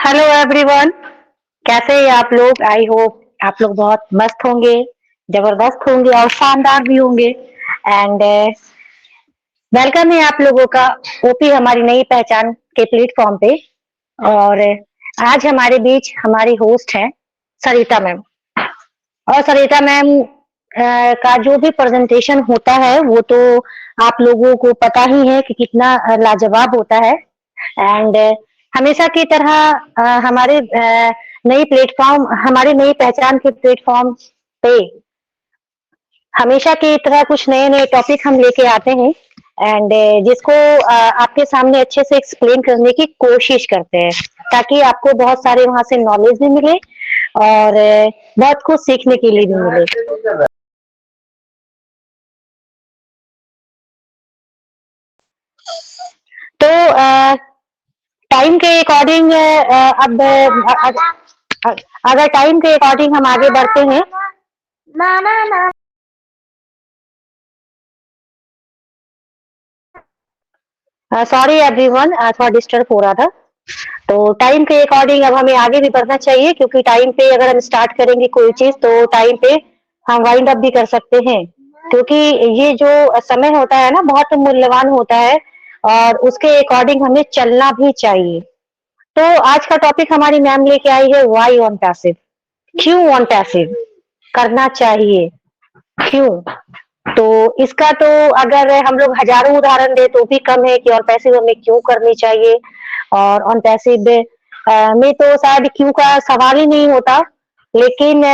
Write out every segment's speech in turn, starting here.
Hello everyone. कैसे हैं आप लोग? आई होप आप लोग बहुत मस्त होंगे, जबरदस्त होंगे और शानदार भी होंगे। एंड वेलकम है आप लोगों का ओपी हमारी नई पहचान के प्लेटफॉर्म पे। और आज हमारे बीच हमारी होस्ट है सरिता मैम। और सरिता मैम का जो भी प्रेजेंटेशन होता है वो तो आप लोगों को पता ही है कि कितना लाजवाब होता है। एंड हमेशा की तरह हमारे नई पहचान के प्लेटफॉर्म पे हमेशा की तरह कुछ नए नए टॉपिक हम लेके आते हैं। एंड जिसको आपके सामने अच्छे से एक्सप्लेन करने की कोशिश करते हैं, ताकि आपको बहुत सारे वहां से नॉलेज भी मिले और बहुत कुछ सीखने के लिए भी मिले। तो टाइम के अकॉर्डिंग अब अगर टाइम के अकॉर्डिंग हम आगे बढ़ते हैं। सॉरी एवरीवन, थोड़ा डिस्टर्ब हो रहा था। तो टाइम के अकॉर्डिंग अब हमें आगे भी बढ़ना चाहिए, क्योंकि टाइम पे अगर हम स्टार्ट करेंगे कोई चीज तो टाइम पे हम वाइंड अप भी कर सकते हैं। क्योंकि ये जो समय होता है ना, बहुत मूल्यवान होता है और उसके अकॉर्डिंग हमें चलना भी चाहिए। तो आज का टॉपिक हमारी मैम लेके आई है, वाई ऑन पैसिव। क्यों ऑन पैसिव करना चाहिए, क्यों? तो इसका तो अगर हम लोग हजारों उदाहरण दे तो भी कम है कि ऑन पैसिव हमें क्यों करनी चाहिए। और ऑन पैसिव में तो शायद क्यों का सवाल ही नहीं होता, लेकिन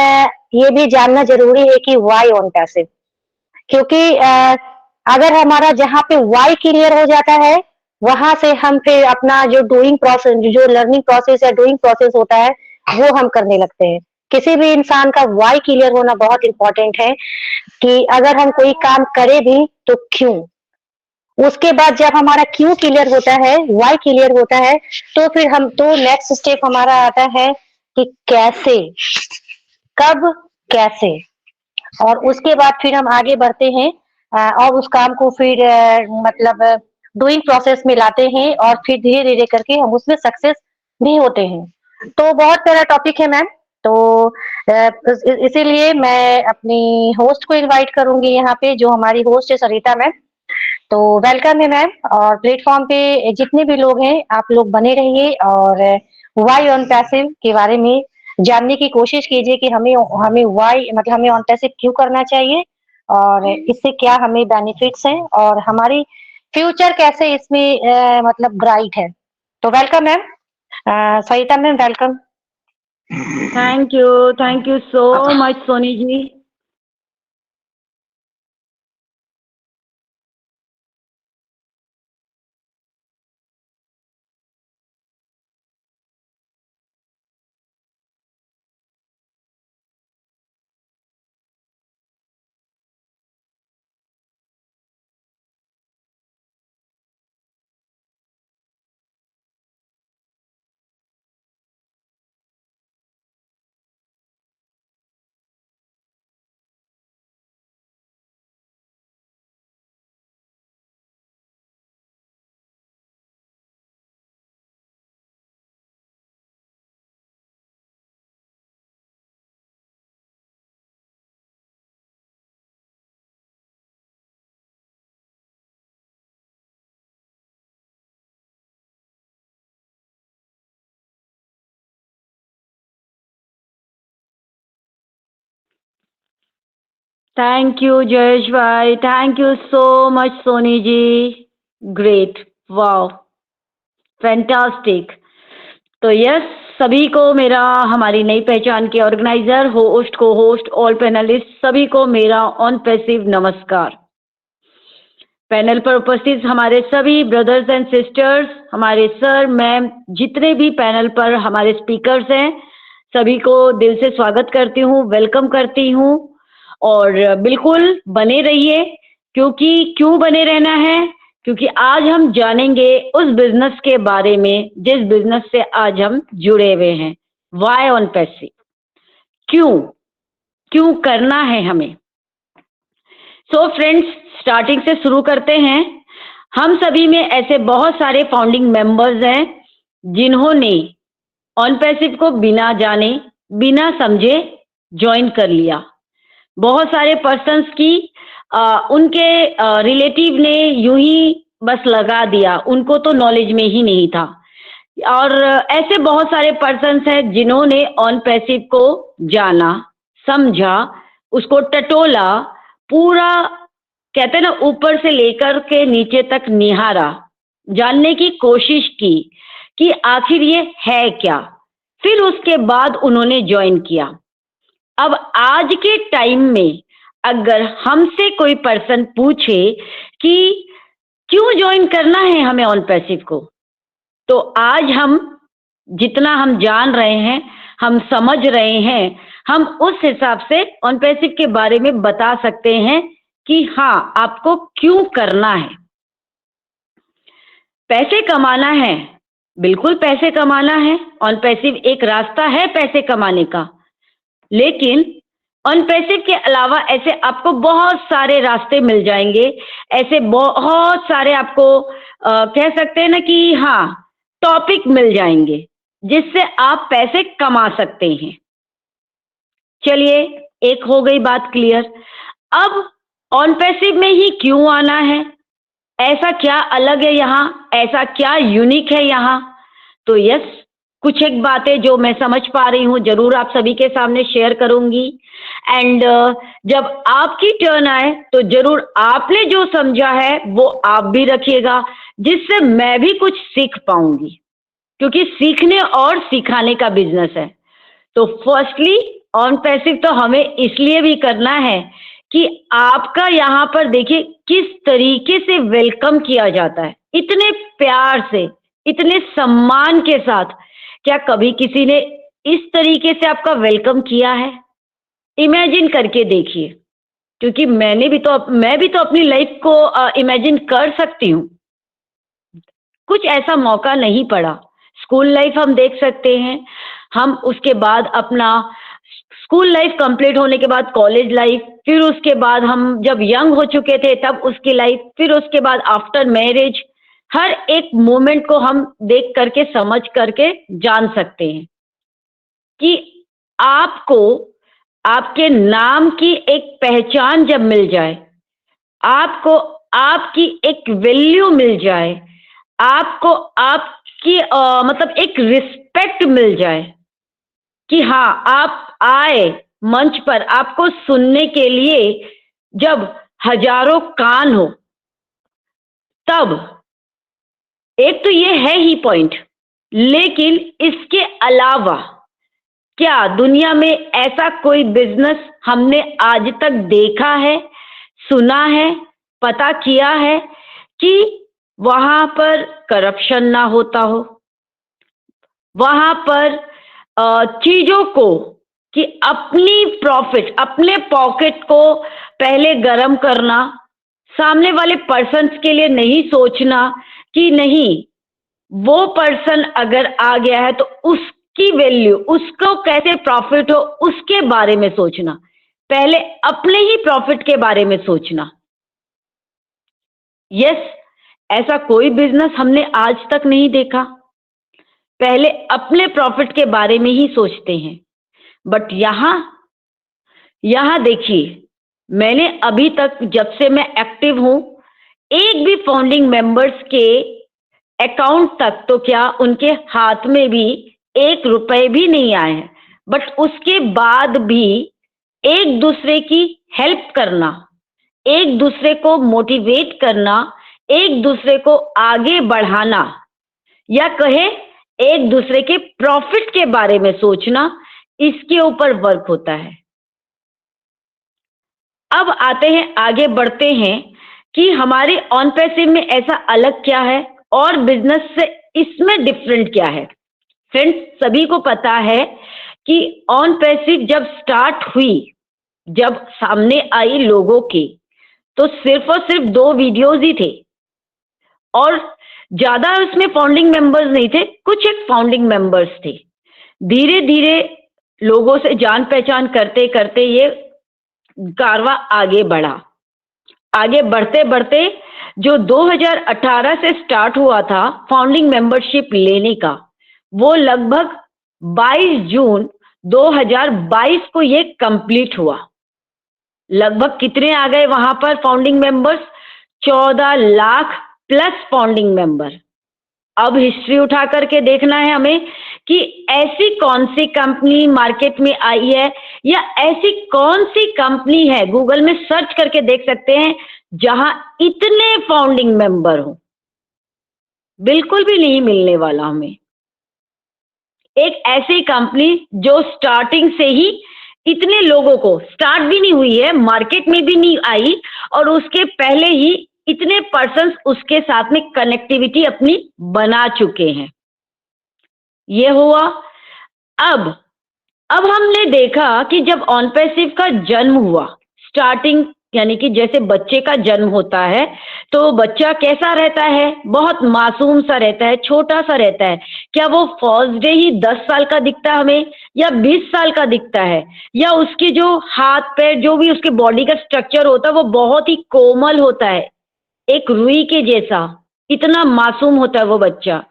ये भी जानना जरूरी है कि वाई ऑन पैसिव। क्योंकि अगर हमारा जहाँ पे वाई क्लियर हो जाता है, वहां से हम फिर अपना जो डूइंग प्रोसेस, जो लर्निंग प्रोसेस या डूइंग प्रोसेस होता है, वो हम करने लगते हैं। किसी भी इंसान का वाई क्लियर होना बहुत इंपॉर्टेंट है कि अगर हम कोई काम करें भी तो क्यों। उसके बाद जब हमारा क्यों क्लियर होता है, वाई क्लियर होता है, तो फिर हम तो नेक्स्ट स्टेप हमारा आता है कि कैसे, कब, कैसे। और उसके बाद फिर हम आगे बढ़ते हैं और उस काम को फिर मतलब डूइंग प्रोसेस में लाते हैं और फिर धीरे धीरे करके हम उसमें सक्सेस भी होते हैं। तो बहुत प्यारा टॉपिक है मैम। तो इसीलिए मैं अपनी होस्ट को इनवाइट करूंगी यहाँ पे, जो हमारी होस्ट है सरिता मैम। तो वेलकम है मैम। और प्लेटफॉर्म पे जितने भी लोग हैं आप लोग बने रहिए और वाई ऑन पैसिव के बारे में जानने की कोशिश कीजिए कि हमें हमें वाई मतलब हमें ऑन पैसिव क्यों करना चाहिए और इससे क्या हमें बेनिफिट्स हैं और हमारी फ्यूचर कैसे इसमें मतलब ब्राइट है। तो welcome ma'am. Sarita ma'am welcome. Thank you so much Soni ji. Thank you Jayesh भाई, thank you so much Soni ji. Great, wow, fantastic. तो यस, सभी को मेरा, हमारी नई पहचान के ऑर्गेनाइजर, होस्ट, को होस्ट, ऑल पैनलिस्ट, सभी को मेरा ऑन पैसिव नमस्कार। पैनल पर उपस्थित हमारे सभी ब्रदर्स एंड सिस्टर्स, हमारे सर मैम, जितने भी पैनल पर हमारे स्पीकर्स हैं, सभी को दिल से स्वागत करती हूँ, वेलकम करती हूँ। और बिल्कुल बने रहिए, क्योंकि क्यों बने रहना है, क्योंकि आज हम जानेंगे उस बिजनेस के बारे में जिस बिजनेस से आज हम जुड़े हुए हैं। वाई ऑन पैसिव, क्यों क्यों करना है हमें। सो फ्रेंड्स, स्टार्टिंग से शुरू करते हैं। हम सभी में ऐसे बहुत सारे फाउंडिंग मेंबर्स हैं जिन्होंने ऑन पैसिव को बिना जाने बिना समझे ज्वाइन कर लिया। बहुत सारे पर्सन्स की उनके रिलेटिव ने यूं ही बस लगा दिया, उनको तो नॉलेज में ही नहीं था। और ऐसे बहुत सारे पर्सन्स हैं जिन्होंने ऑन पैसिव को जाना, समझा, उसको टटोला, पूरा कहते हैं ना ऊपर से लेकर के नीचे तक निहारा, जानने की कोशिश की कि आखिर ये है क्या। फिर उसके बाद उन्होंने ज्वाइन किया। अब आज के टाइम में अगर हमसे कोई पर्सन पूछे कि क्यों ज्वाइन करना है हमें ऑन पैसिव को, तो आज हम जितना हम जान रहे हैं, हम समझ रहे हैं, हम उस हिसाब से ऑन पैसिव के बारे में बता सकते हैं कि हाँ आपको क्यों करना है। पैसे कमाना है, बिल्कुल पैसे कमाना है, ऑन पैसिव एक रास्ता है पैसे कमाने का। लेकिन ऑन पैसिव के अलावा ऐसे आपको बहुत सारे रास्ते मिल जाएंगे, ऐसे बहुत सारे आपको कह सकते हैं ना कि हाँ टॉपिक मिल जाएंगे जिससे आप पैसे कमा सकते हैं। चलिए, एक हो गई बात क्लियर। अब ऑन पैसिव में ही क्यों आना है, ऐसा क्या अलग है यहाँ, ऐसा क्या यूनिक है यहाँ? तो यस, कुछ एक बातें जो मैं समझ पा रही हूँ जरूर आप सभी के सामने शेयर करूंगी। एंड जब आपकी टर्न आए तो जरूर आपने जो समझा है वो आप भी रखिएगा, जिससे मैं भी कुछ सीख पाऊंगी, क्योंकि सीखने और सिखाने का बिजनेस है। तो फर्स्टली ऑन पैसिव तो हमें इसलिए भी करना है कि आपका यहाँ पर देखिए किस तरीके से वेलकम किया जाता है, इतने प्यार से, इतने सम्मान के साथ। क्या कभी किसी ने इस तरीके से आपका वेलकम किया है? इमेजिन करके देखिए, क्योंकि मैं भी तो अपनी लाइफ को इमेजिन कर सकती हूँ। कुछ ऐसा मौका नहीं पड़ा। स्कूल लाइफ हम देख सकते हैं, हम उसके बाद अपना स्कूल लाइफ कंप्लीट होने के बाद कॉलेज लाइफ, फिर उसके बाद हम जब यंग हो चुके थे तब उसकी लाइफ, फिर उसके बाद आफ्टर मैरिज, हर एक मोमेंट को हम देख करके समझ करके जान सकते हैं कि आपको आपके नाम की एक पहचान जब मिल जाए, आपको आपकी एक वैल्यू मिल जाए, आपको आपकी मतलब एक रिस्पेक्ट मिल जाए कि हाँ आप आए मंच पर, आपको सुनने के लिए जब हजारों कान हो, तब एक तो ये है ही पॉइंट। लेकिन इसके अलावा क्या दुनिया में ऐसा कोई बिजनेस हमने आज तक देखा है, सुना है, पता किया है कि वहां पर करप्शन ना होता हो, वहां पर चीजों को कि अपनी प्रॉफिट, अपने पॉकेट को पहले गर्म करना, सामने वाले पर्सन्स के लिए नहीं सोचना कि नहीं वो पर्सन अगर आ गया है तो उसकी वैल्यू, उसको कैसे प्रॉफिट हो उसके बारे में सोचना, पहले अपने ही प्रॉफिट के बारे में सोचना। यस, ऐसा कोई बिजनेस हमने आज तक नहीं देखा। पहले अपने प्रॉफिट के बारे में ही सोचते हैं। बट यहां देखिए, मैंने अभी तक जब से मैं एक्टिव हूं, एक भी फाउंडिंग मेंबर्स के अकाउंट तक तो क्या उनके हाथ में भी 1 रुपए भी नहीं आए हैं। बट उसके बाद भी एक दूसरे की हेल्प करना, एक दूसरे को मोटिवेट करना, एक दूसरे को आगे बढ़ाना, या कहे एक दूसरे के प्रॉफिट के बारे में सोचना, इसके ऊपर वर्क होता है। अब आते हैं, आगे बढ़ते हैं कि हमारे ऑन पैसिव में ऐसा अलग क्या है और बिजनेस से इसमें डिफरेंट क्या है। फ्रेंड्स, सभी को पता है कि ऑन पैसिव जब स्टार्ट हुई, जब सामने आई लोगों के, तो सिर्फ और सिर्फ 2 वीडियोस ही थे और ज्यादा उसमें फाउंडिंग मेंबर्स नहीं थे, कुछ एक फाउंडिंग मेंबर्स थे। धीरे धीरे लोगों से जान पहचान करते करते ये कारवा आगे बढ़ा। आगे बढ़ते बढ़ते जो 2018 से स्टार्ट हुआ था फाउंडिंग मेंबरशिप लेने का, वो लगभग 22 जून 2022 को ये कंप्लीट हुआ। लगभग कितने आ गए वहां पर founding members? 14 lakh plus founding member. अब हिस्ट्री उठा करके देखना है हमें कि ऐसी कौन सी कंपनी मार्केट में आई है, या ऐसी कौन सी कंपनी है, गूगल में सर्च करके देख सकते हैं, जहां इतने फाउंडिंग मेंबर हो। बिल्कुल भी नहीं मिलने वाला हमें एक ऐसी कंपनी जो स्टार्टिंग से ही इतने लोगों को, स्टार्ट भी नहीं हुई है, मार्केट में भी नहीं आई, और उसके पहले ही इतने पर्सन्स उसके साथ में कनेक्टिविटी अपनी बना चुके हैं। ये हुआ। अब हमने देखा कि जब ऑनपैसिव का जन्म हुआ, स्टार्टिंग यानी कि जैसे बच्चे का जन्म होता है तो बच्चा कैसा रहता है? बहुत मासूम सा रहता है, छोटा सा रहता है। क्या वो फर्स्ट डे ही 10 साल का दिखता है हमें, या 20 साल का दिखता है? या उसके जो हाथ पैर, जो भी उसके बॉडी का स्ट्रक्चर होता है, वो बहुत ही कोमल होता है, एक रुई के जैसा, इतना मासूम होता है वो बच्चा।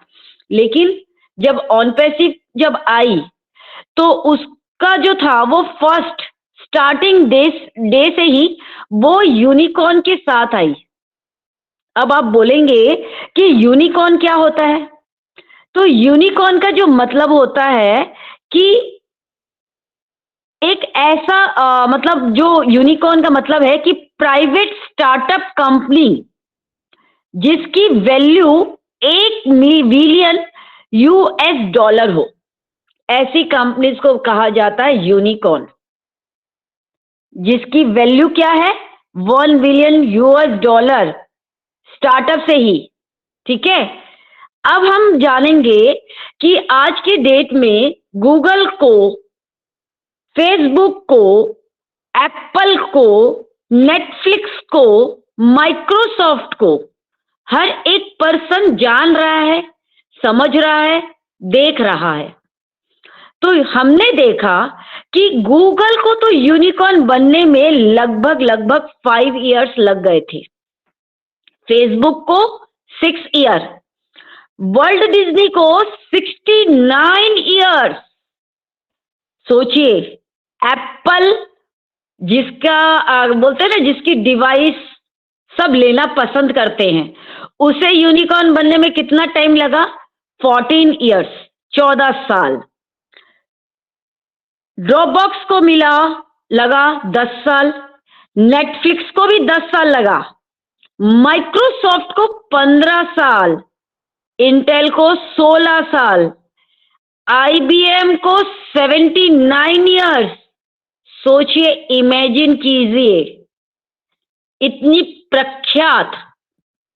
लेकिन जब ऑनपैसिव जब आई तो उसका जो था वो फर्स्ट स्टार्टिंग डे से ही वो यूनिकॉर्न के साथ आई। अब आप बोलेंगे कि यूनिकॉर्न क्या होता है? तो यूनिकॉर्न का जो मतलब होता है कि एक ऐसा मतलब जो यूनिकॉर्न का मतलब है कि प्राइवेट स्टार्टअप कंपनी जिसकी वैल्यू 1 बिलियन यूएस डॉलर हो, ऐसी कंपनीज को कहा जाता है यूनिकॉर्न। जिसकी वैल्यू क्या है? 1 बिलियन यूएस डॉलर स्टार्टअप से ही। ठीक है, अब हम जानेंगे कि आज के डेट में गूगल को, फेसबुक को, एप्पल को, नेटफ्लिक्स को, माइक्रोसॉफ्ट को हर एक पर्सन जान रहा है, समझ रहा है, देख रहा है। तो हमने देखा कि गूगल को तो यूनिकॉर्न बनने में लगभग 5 इयर्स लग गए थे, फेसबुक को 6 ईयर, वर्ल्ड डिज्नी को 69 इयर्स। सोचिए, एप्पल जिसका बोलते हैं ना, जिसकी डिवाइस सब लेना पसंद करते हैं, उसे यूनिकॉर्न बनने में कितना टाइम लगा? 14 इयर्स, 14 साल। ड्रॉपबॉक्स को लगा 10 साल, नेटफ्लिक्स को भी 10 साल लगा, माइक्रोसॉफ्ट को 15 साल, इंटेल को 16 साल, आईबीएम को 79 इयर्स। सोचिए, इमेजिन कीजिए, इतनी प्रख्यात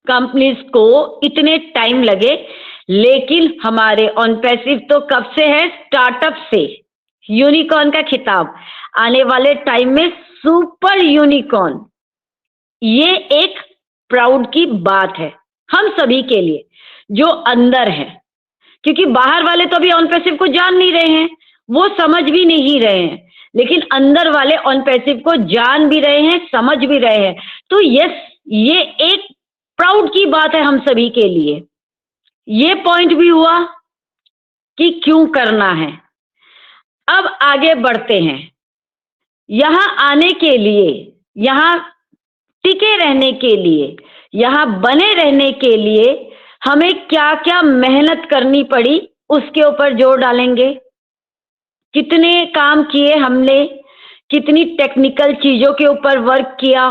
कंपनीज को इतने टाइम लगे। लेकिन हमारे ऑनपैसिव तो कब से है? स्टार्टअप से। यूनिकॉर्न का खिताब, आने वाले टाइम में सुपर यूनिकॉर्न। ये एक प्राउड की बात है हम सभी के लिए जो अंदर है, क्योंकि बाहर वाले तो अभी ऑनपैसिव को जान नहीं रहे हैं, वो समझ भी नहीं रहे हैं, लेकिन अंदर वाले ऑनपैसिव को जान भी रहे हैं, समझ भी रहे हैं। तो यस, ये एक प्राउड की बात है हम सभी के लिए। ये पॉइंट भी हुआ कि क्यों करना है। अब आगे बढ़ते हैं। यहां आने के लिए, यहां टिके रहने के लिए, यहां बने रहने के लिए हमें क्या क्या मेहनत करनी पड़ी, उसके ऊपर जोर डालेंगे। कितने काम किए हमने, कितनी टेक्निकल चीजों के ऊपर वर्क किया,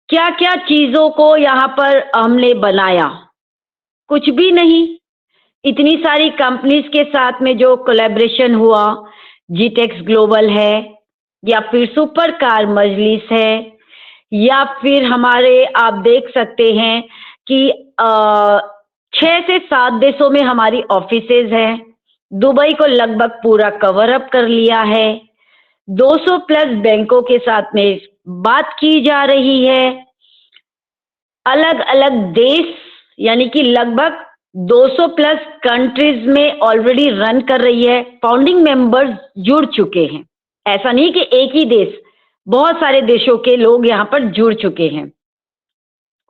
क्या क्या चीजों को यहां पर हमने बनाया। कुछ भी नहीं। इतनी सारी कंपनीज के साथ में जो कोलैबोरेशन हुआ, जीटेक्स ग्लोबल है, या फिर सुपर कार मजलिस है, या फिर हमारे, आप देख सकते हैं कि 6 से 7 देशों में हमारी ऑफिसेज हैं। दुबई को लगभग पूरा कवर अप कर लिया है। 200 प्लस बैंकों के साथ में बात की जा रही है। अलग अलग देश, यानी कि लगभग 200 प्लस कंट्रीज में ऑलरेडी रन कर रही है। फाउंडिंग मेंबर्स जुड़ चुके हैं। ऐसा नहीं कि एक ही देश, बहुत सारे देशों के लोग यहाँ पर जुड़ चुके हैं।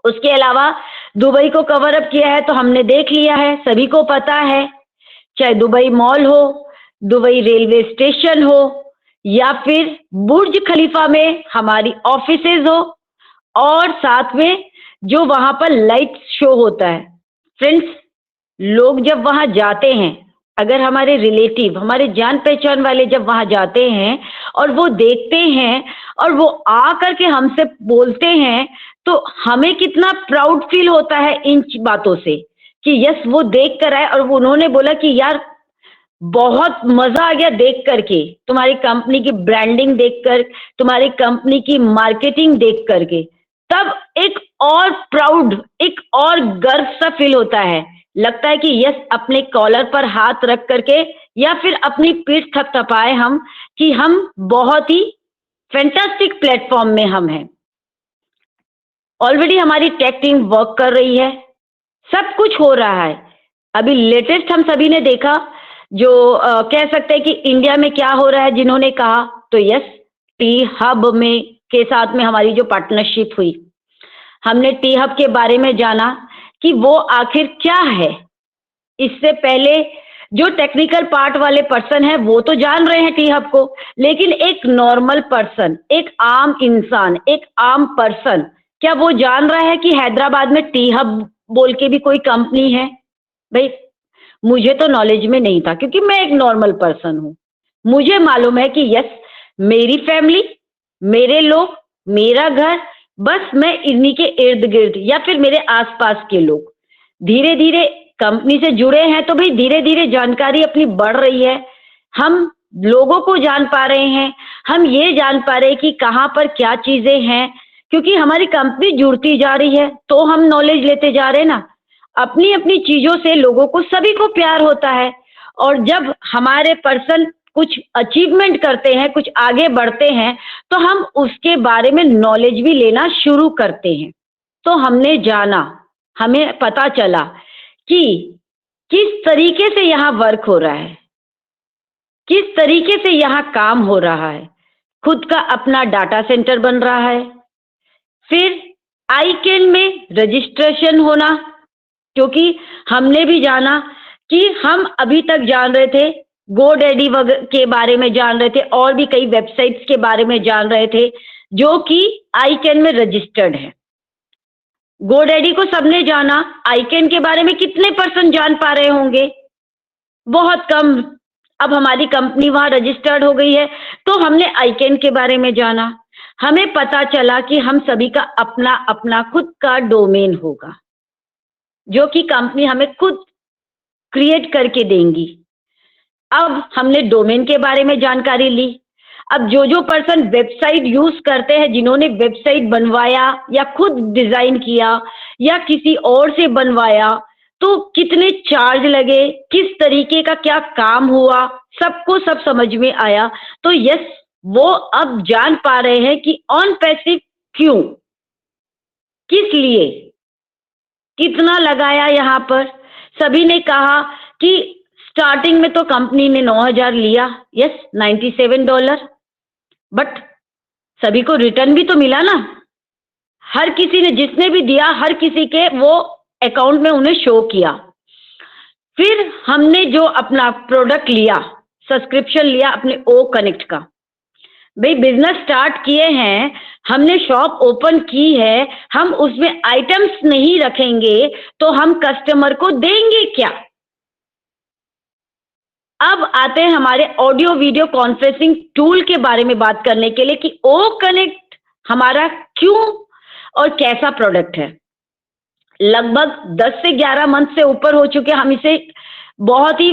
उसके अलावा दुबई को कवर अप किया है तो हमने देख लिया है, सभी को पता है। चाहे दुबई मॉल हो, दुबई रेलवे स्टेशन हो या फिर बुर्ज खलीफा में हमारी ऑफिसेज हो, और साथ में जो वहां पर लाइट शो होता है। फ्रेंड्स, लोग जब वहां जाते हैं, अगर हमारे रिलेटिव, हमारे जान पहचान वाले जब वहां जाते हैं और वो देखते हैं और वो आ करके हमसे बोलते हैं, तो हमें कितना प्राउड फील होता है इन बातों से कि यस, वो देख कर आए और वो उन्होंने बोला कि यार बहुत मजा आ गया देख करके, तुम्हारी कंपनी की ब्रांडिंग देखकर, तुम्हारी कंपनी की मार्केटिंग देख करके। तब एक और प्राउड, एक और गर्व सा फील होता है। लगता है कि यस, अपने कॉलर पर हाथ रख करके या फिर अपनी पीठ थपथपाए हम कि हम बहुत ही फैंटास्टिक प्लेटफॉर्म में हम हैं। ऑलरेडी हमारी टेक टीम वर्क कर रही है, सब कुछ हो रहा है। अभी लेटेस्ट हम सभी ने देखा, जो कह सकते हैं कि इंडिया में क्या हो रहा है, जिन्होंने कहा, तो यस, टी हब में के साथ में हमारी जो पार्टनरशिप हुई, हमने टी हब के बारे में जाना कि वो आखिर क्या है। इससे पहले जो टेक्निकल पार्ट वाले पर्सन है वो तो जान रहे हैं टी हब को, लेकिन एक नॉर्मल पर्सन, एक आम इंसान, एक आम पर्सन, क्या वो जान रहा है कि हैदराबाद में टी हब बोल के भी कोई कंपनी है? भाई, मुझे तो नॉलेज में नहीं था, क्योंकि मैं एक नॉर्मल पर्सन हूं। मुझे मालूम है कि यस, मेरी फैमिली, मेरे लोग, मेरा घर, बस मैं इन्हीं के इर्द गिर्द या फिर मेरे आसपास के लोग धीरे धीरे कंपनी से जुड़े हैं, तो भाई धीरे धीरे जानकारी अपनी बढ़ रही है। हम लोगों को जान पा रहे हैं, हम ये जान पा रहे हैं कि कहाँ पर क्या चीजें हैं, क्योंकि हमारी कंपनी जुड़ती जा रही है, तो हम नॉलेज लेते जा रहे हैं ना। अपनी अपनी चीजों से लोगों को, सभी को प्यार होता है, और जब हमारे पर्सन कुछ अचीवमेंट करते हैं, कुछ आगे बढ़ते हैं, तो हम उसके बारे में नॉलेज भी लेना शुरू करते हैं। तो हमने जाना, हमें पता चला कि किस तरीके से यहाँ वर्क हो रहा है, किस तरीके से यहाँ काम हो रहा है। खुद का अपना डाटा सेंटर बन रहा है, फिर आईकैन में रजिस्ट्रेशन होना, क्योंकि हमने भी जाना कि हम अभी तक जान रहे थे, गोडैडी के बारे में जान रहे थे, और भी कई वेबसाइट्स के बारे में जान रहे थे जो कि आईकैन में रजिस्टर्ड है। गोडैडी को सबने जाना, आईकैन के बारे में कितने पर्सन जान पा रहे होंगे? बहुत कम। अब हमारी कंपनी वहां रजिस्टर्ड हो गई है, तो हमने आईकैन के बारे में जाना। हमें पता चला कि हम सभी का अपना अपना खुद का डोमेन होगा, जो कि कंपनी हमें खुद क्रिएट करके देंगी। अब हमने डोमेन के बारे में जानकारी ली। अब जो जो पर्सन वेबसाइट यूज करते हैं, जिन्होंने वेबसाइट बनवाया या खुद डिजाइन किया या किसी और से बनवाया, तो कितने चार्ज लगे, किस तरीके का क्या काम हुआ, सबको सब समझ में आया। तो यस, वो अब जान पा रहे हैं कि ऑन पैसिव क्यों, किस लिए, कितना लगाया यहाँ पर। सभी ने कहा कि स्टार्टिंग में तो कंपनी ने 9,000 लिया, यस, $97, बट सभी को रिटर्न भी तो मिला ना। हर किसी ने, जिसने भी दिया, हर किसी के वो अकाउंट में उन्हें शो किया। फिर हमने जो अपना प्रोडक्ट लिया, सब्सक्रिप्शन लिया अपने ओ कनेक्ट का। भाई, बिजनेस स्टार्ट किए हैं, हमने शॉप ओपन की है, हम उसमें आइटम्स नहीं रखेंगे तो हम कस्टमर को देंगे क्या? अब आते हैं हमारे ऑडियो वीडियो कॉन्फ्रेंसिंग टूल के बारे में बात करने के लिए कि ओ कनेक्ट हमारा क्यों और कैसा प्रोडक्ट है। लगभग 10 से 11 मंथ से ऊपर हो चुके, हम इसे बहुत ही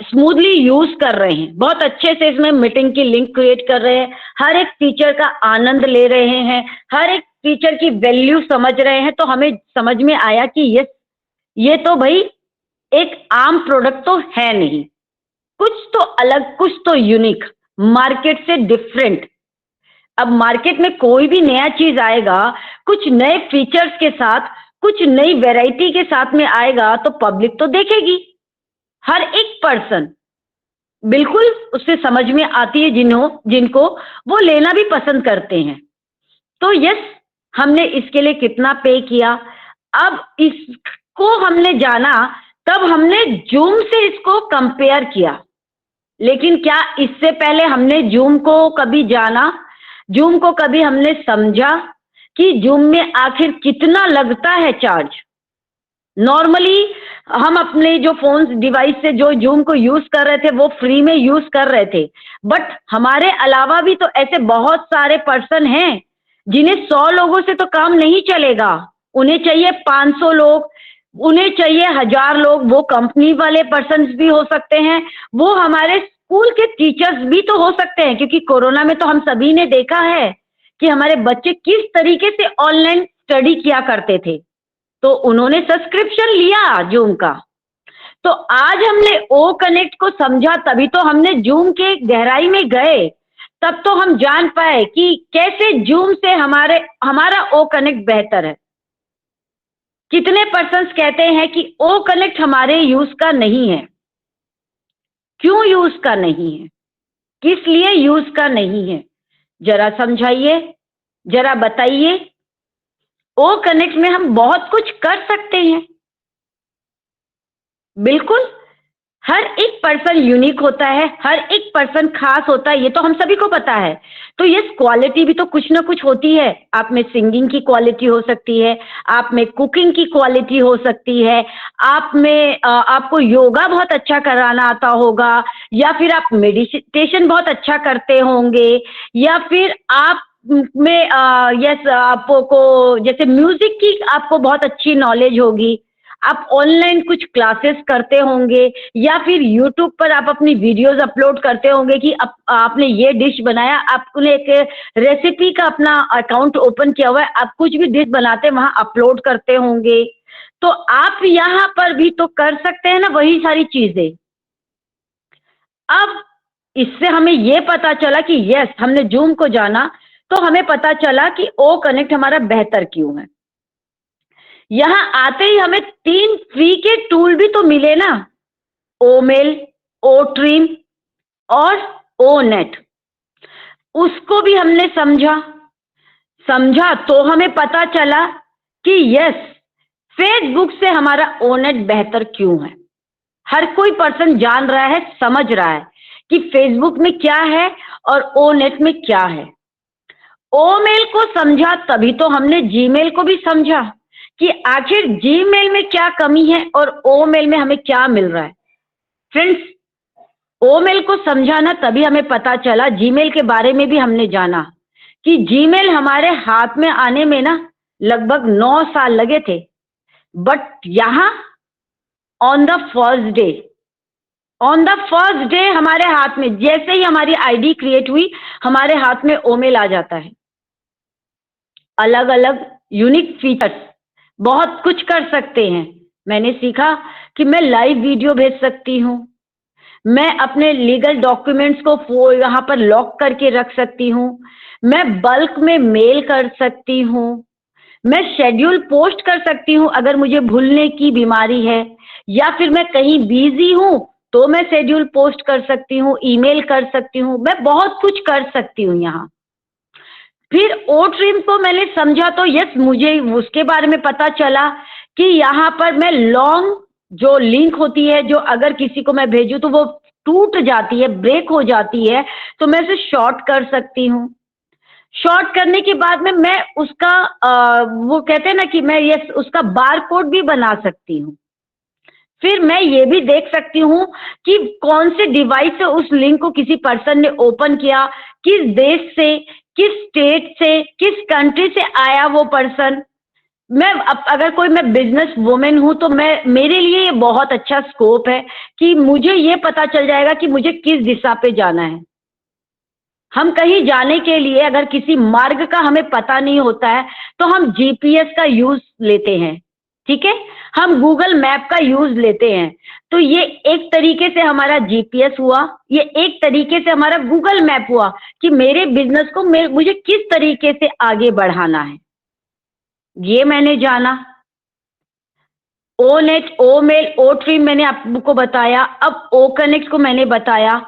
स्मूथली यूज कर रहे हैं, बहुत अच्छे से इसमें मीटिंग की लिंक क्रिएट कर रहे हैं, हर एक फीचर का आनंद ले रहे हैं, हर एक फीचर की वैल्यू समझ रहे हैं। तो हमें समझ में आया कि ये तो भाई एक आम प्रोडक्ट तो है नहीं, कुछ तो अलग, कुछ तो यूनिक, मार्केट से डिफरेंट। अब मार्केट में कोई भी नया चीज आएगा, कुछ नए फीचर्स के साथ, कुछ नई वैरायटी के साथ में आएगा, तो पब्लिक तो देखेगी। हर एक पर्सन बिल्कुल उससे समझ में आती है, जिनको वो लेना भी पसंद करते हैं। तो यस, हमने इसके लिए कितना पे किया, अब इसको हमने जाना, तब हमने जूम से इसको कंपेयर किया। लेकिन क्या इससे पहले हमने जूम को कभी जाना, जूम को कभी हमने समझा कि जूम में आखिर कितना लगता है चार्ज? नॉर्मली हम अपने जो फोन डिवाइस से जो जूम को यूज कर रहे थे वो फ्री में यूज कर रहे थे, बट हमारे अलावा भी तो ऐसे बहुत सारे पर्सन हैं जिन्हें 100 लोगों से तो काम नहीं चलेगा, उन्हें चाहिए 500 लोग, उन्हें चाहिए 1000 लोग। वो कंपनी वाले पर्सन भी हो सकते हैं, वो हमारे स्कूल के टीचर्स भी तो हो सकते हैं, क्योंकि कोरोना में तो हम सभी ने देखा है कि हमारे बच्चे किस तरीके से ऑनलाइन स्टडी किया करते थे, तो उन्होंने सब्सक्रिप्शन लिया जूम का। तो आज हमने ओ कनेक्ट को समझा, तभी तो हमने जूम के गहराई में गए, तब तो हम जान पाए कि कैसे जूम से हमारा ओ कनेक्ट बेहतर है। कितने पर्सन्स कहते हैं कि ओ कनेक्ट हमारे यूज का नहीं है? क्यों यूज का नहीं है? किस लिए यूज का नहीं है? जरा समझाइए, जरा बताइए। ओ कनेक्ट में हम बहुत कुछ कर सकते हैं। बिल्कुल, हर एक पर्सन यूनिक होता है, हर एक पर्सन खास होता है, ये तो हम सभी को पता है। तो यस, क्वालिटी भी तो कुछ ना कुछ होती है। आप में सिंगिंग की क्वालिटी हो सकती है, आप में कुकिंग की क्वालिटी हो सकती है, आप में आपको योगा बहुत अच्छा कराना आता होगा, या फिर आप मेडिटेशन बहुत अच्छा करते होंगे, या फिर आप में यस आपको जैसे म्यूजिक की आपको बहुत अच्छी नॉलेज होगी, आप ऑनलाइन कुछ क्लासेस करते होंगे, या फिर यूट्यूब पर आप अपनी वीडियोस अपलोड करते होंगे कि आपने ये डिश बनाया, आपने एक रेसिपी का अपना अकाउंट ओपन किया हुआ है, आप कुछ भी डिश बनाते वहां अपलोड करते होंगे। तो आप यहाँ पर भी तो कर सकते हैं ना वही सारी चीजें। अब इससे हमें ये पता चला कि यस, हमने जूम को जाना तो हमें पता चला कि ओ कनेक्ट हमारा बेहतर क्यों है। यहां आते ही हमें 3 फ्री के टूल भी तो मिले ना, ओ मेल, ओ ट्रिम और ओ नेट। उसको भी हमने समझा तो हमें पता चला कि यस, फेसबुक से हमारा ओ नेट बेहतर क्यों है। हर कोई पर्सन जान रहा है, समझ रहा है कि फेसबुक में क्या है और ओ नेट में क्या है। ओ मेल को समझा तभी तो हमने जीमेल को भी समझा कि आखिर जीमेल में क्या कमी है और ओ मेल में हमें क्या मिल रहा है। फ्रेंड्स, ओ मेल को समझाना तभी हमें पता चला, जीमेल के बारे में भी हमने जाना कि जीमेल हमारे हाथ में आने में ना लगभग 9 साल लगे थे, बट यहां ऑन द फर्स्ट डे हमारे हाथ में, जैसे ही हमारी आईडी क्रिएट हुई, हमारे हाथ में ओ मेल आ जाता है। अलग अलग यूनिक फीचर्स, बहुत कुछ कर सकते हैं। मैंने सीखा कि मैं लाइव वीडियो भेज सकती हूँ, मैं अपने लीगल डॉक्यूमेंट्स को यहाँ पर लॉक करके रख सकती हूँ, मैं बल्क में मेल कर सकती हूँ, मैं शेड्यूल पोस्ट कर सकती हूँ अगर मुझे भूलने की बीमारी है, या फिर मैं कहीं बिजी हूँ तो मैं शेड्यूल पोस्ट कर सकती हूँ, ईमेल कर सकती हूँ, मैं बहुत कुछ कर सकती हूँ यहाँ। फिर ओ ट्रिम को मैंने समझा तो यस, मुझे उसके बारे में पता चला कि यहाँ पर मैं लॉन्ग जो लिंक होती है, जो अगर किसी को मैं भेजूं तो वो टूट जाती है, ब्रेक हो जाती है, तो मैं उसे शॉर्ट कर सकती हूँ। शॉर्ट करने के बाद में मैं उसका वो कहते हैं ना कि मैं ये उसका बार कोड भी बना सकती हूँ। फिर मैं ये भी देख सकती हूँ कि कौन से डिवाइस से उस लिंक को किसी पर्सन ने ओपन किया, किस देश से, किस स्टेट से, किस कंट्री से आया वो पर्सन। मैं अगर कोई मैं बिजनेस वुमेन हूं तो मेरे लिए ये बहुत अच्छा स्कोप है कि मुझे ये पता चल जाएगा कि मुझे किस दिशा पे जाना है। हम कहीं जाने के लिए अगर किसी मार्ग का हमें पता नहीं होता है तो हम जीपीएस का यूज लेते हैं, ठीक है, हम गूगल मैप का यूज लेते हैं। तो ये एक तरीके से हमारा जीपीएस हुआ, ये एक तरीके से हमारा गूगल मैप हुआ कि मेरे बिजनेस को मुझे किस तरीके से आगे बढ़ाना है, ये मैंने जाना। ओ नेट, ओ मेल, ओ ट्रिम मैंने आपको बताया, अब ओ कनेक्ट को मैंने बताया।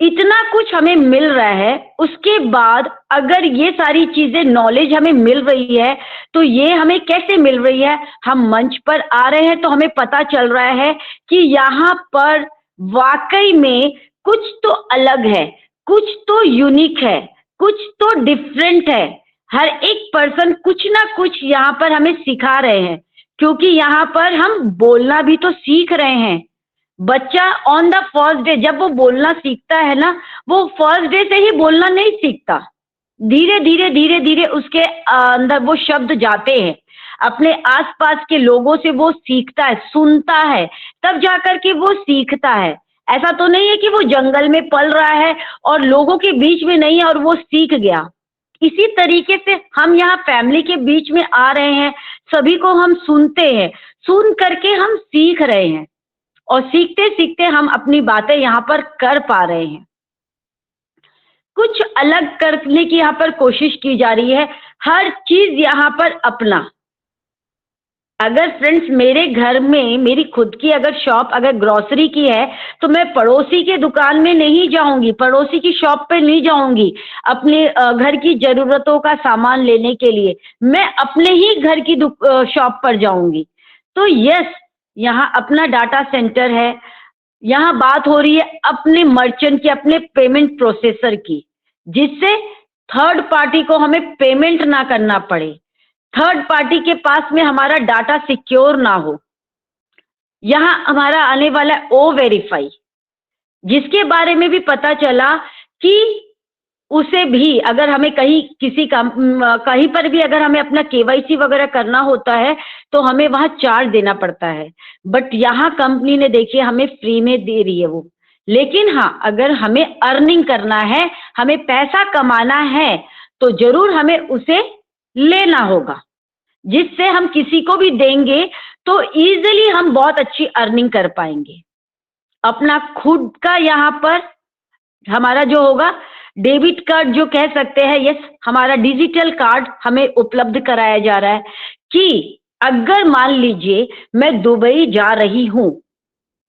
इतना कुछ हमें मिल रहा है, उसके बाद अगर ये सारी चीजें नॉलेज हमें मिल रही है तो ये हमें कैसे मिल रही है, हम मंच पर आ रहे हैं तो हमें पता चल रहा है कि यहाँ पर वाकई में कुछ तो अलग है, कुछ तो यूनिक है, कुछ तो डिफरेंट है। हर एक पर्सन कुछ ना कुछ यहाँ पर हमें सिखा रहे हैं, क्योंकि यहाँ पर हम बोलना भी तो सीख रहे हैं। बच्चा ऑन द फर्स्ट डे जब वो बोलना सीखता है ना, वो फर्स्ट डे से ही बोलना नहीं सीखता, धीरे धीरे धीरे धीरे उसके अंदर वो शब्द जाते हैं, अपने आसपास के लोगों से वो सीखता है, सुनता है, तब जाकर के वो सीखता है। ऐसा तो नहीं है कि वो जंगल में पल रहा है और लोगों के बीच में नहीं है और वो सीख गया। इसी तरीके से हम यहाँ फैमिली के बीच में आ रहे हैं, सभी को हम सुनते हैं, सुन करके हम सीख रहे हैं और सीखते सीखते हम अपनी बातें यहाँ पर कर पा रहे हैं। कुछ अलग करने की यहाँ पर कोशिश की जा रही है, हर चीज यहाँ पर अपना। अगर फ्रेंड्स मेरे घर में मेरी खुद की अगर शॉप अगर ग्रोसरी की है तो मैं पड़ोसी के दुकान में नहीं जाऊंगी, पड़ोसी की शॉप पे नहीं जाऊंगी अपने घर की जरूरतों का सामान लेने के लिए, मैं अपने ही घर की शॉप पर जाऊंगी। तो यस, यहाँ अपना डाटा सेंटर है, यहाँ बात हो रही है अपने मर्चेंट की, अपने पेमेंट प्रोसेसर की, जिससे थर्ड पार्टी को हमें पेमेंट ना करना पड़े, थर्ड पार्टी के पास में हमारा डाटा सिक्योर ना हो। यहाँ हमारा आने वाला ओ वेरीफाई, जिसके बारे में भी पता चला कि उसे भी अगर हमें कहीं पर भी अगर हमें अपना केवाईसी वगैरह करना होता है तो हमें वहां चार्ज देना पड़ता है, बट यहाँ कंपनी ने देखिए हमें फ्री में दे रही है वो। लेकिन हाँ, अगर हमें अर्निंग करना है, हमें पैसा कमाना है, तो जरूर हमें उसे लेना होगा, जिससे हम किसी को भी देंगे तो इजीली हम बहुत अच्छी अर्निंग कर पाएंगे। अपना खुद का यहाँ पर हमारा जो होगा डेबिट कार्ड जो कह सकते हैं, यस, हमारा डिजिटल कार्ड हमें उपलब्ध कराया जा रहा है कि अगर मान लीजिए मैं दुबई जा रही हूं,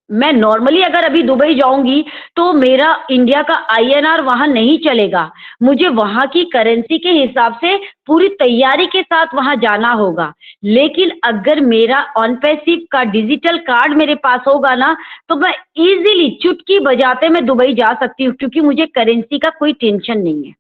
मैं नॉर्मली अगर अभी दुबई जाऊंगी तो मेरा इंडिया का INR वहां नहीं चलेगा, मुझे वहां की करेंसी के हिसाब से पूरी तैयारी के साथ वहां जाना होगा। लेकिन अगर मेरा ऑन पैसिव का डिजिटल कार्ड मेरे पास होगा ना, तो मैं इजीली चुटकी बजाते मैं दुबई जा सकती हूँ, क्योंकि मुझे करेंसी का कोई टेंशन नहीं है,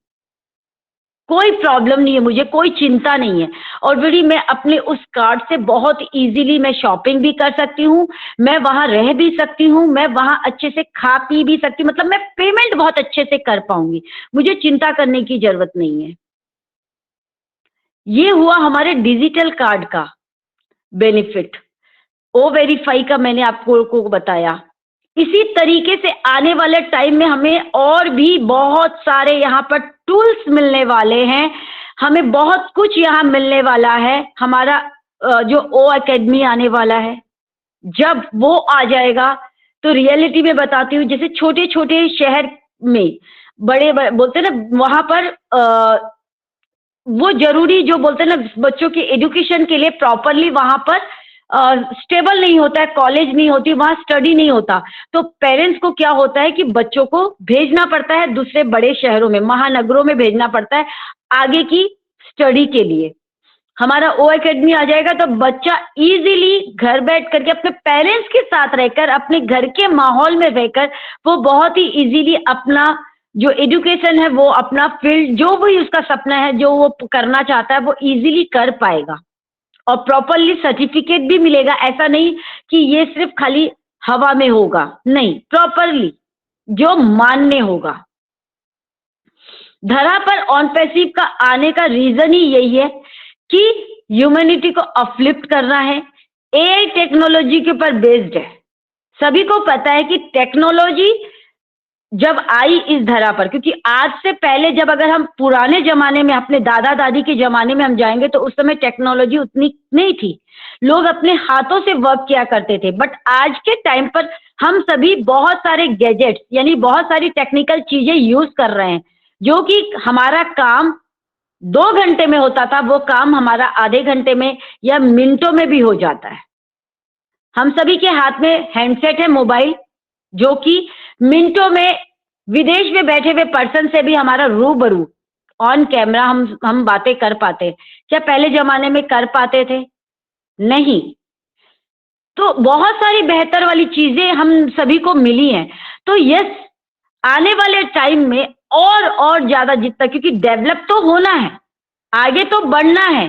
कोई प्रॉब्लम नहीं है, मुझे कोई चिंता नहीं है। ऑलरेडी मैं अपने उस कार्ड से बहुत इजीली मैं शॉपिंग भी कर सकती हूँ, मैं वहां रह भी सकती हूँ, मैं वहां अच्छे से खा पी भी सकती हूँ, मतलब मैं पेमेंट बहुत अच्छे से कर पाऊंगी, मुझे चिंता करने की जरूरत नहीं है। ये हुआ हमारे डिजिटल कार्ड का बेनिफिट, ओ वेरीफाई का मैंने आपको को बताया। इसी तरीके से आने वाले टाइम में हमें और भी बहुत सारे यहाँ पर टूल्स मिलने वाले हैं, हमें बहुत कुछ यहाँ मिलने वाला है। हमारा जो ओ एकेडमी आने वाला है, जब वो आ जाएगा तो रियलिटी में बताती हूँ, जैसे छोटे छोटे शहर में बड़े बोलते हैं ना, वहां पर वो जरूरी जो बोलते हैं ना बच्चों की एजुकेशन के लिए प्रॉपरली वहां पर स्टेबल नहीं होता है, कॉलेज नहीं होती, वहां स्टडी नहीं होता, तो पेरेंट्स को क्या होता है कि बच्चों को भेजना पड़ता है दूसरे बड़े शहरों में, महानगरों में भेजना पड़ता है आगे की स्टडी के लिए। हमारा ओ एकेडमी आ जाएगा तो बच्चा इजीली घर बैठ करके अपने पेरेंट्स के साथ रहकर, अपने घर के माहौल में रहकर, वो बहुत ही इजीली अपना जो एजुकेशन है, वो अपना फील्ड जो भी उसका सपना है, जो वो करना चाहता है, वो इजीली कर पाएगा और प्रॉपरली सर्टिफिकेट भी मिलेगा। ऐसा नहीं कि ये सिर्फ खाली हवा में होगा, नहीं, प्रॉपरली जो मान्य होगा। धरा पर ऑन पैसिव का आने का रीजन ही यही है कि ह्यूमैनिटी को अपलिफ्ट करना है, AI टेक्नोलॉजी के ऊपर बेस्ड है। सभी को पता है कि टेक्नोलॉजी जब आई इस धरा पर, क्योंकि आज से पहले जब अगर हम पुराने जमाने में अपने दादा दादी के जमाने में हम जाएंगे तो उस समय टेक्नोलॉजी उतनी नहीं थी, लोग अपने हाथों से वर्क किया करते थे। बट आज के टाइम पर हम सभी बहुत सारे गैजेट्स यानी बहुत सारी टेक्निकल चीजें यूज कर रहे हैं, जो कि हमारा काम 2 घंटे में होता था, वो काम हमारा आधे घंटे में या मिनटों में भी हो जाता है। हम सभी के हाथ में हैंडसेट है, मोबाइल, जो कि मिनटों में विदेश में बैठे हुए पर्सन से भी हमारा रूबरू ऑन कैमरा हम बातें कर पाते। क्या पहले जमाने में कर पाते थे? नहीं। तो बहुत सारी बेहतर वाली चीजें हम सभी को मिली हैं। तो यस, आने वाले टाइम में और ज्यादा जितना, क्योंकि डेवलप तो होना है, आगे तो बढ़ना है,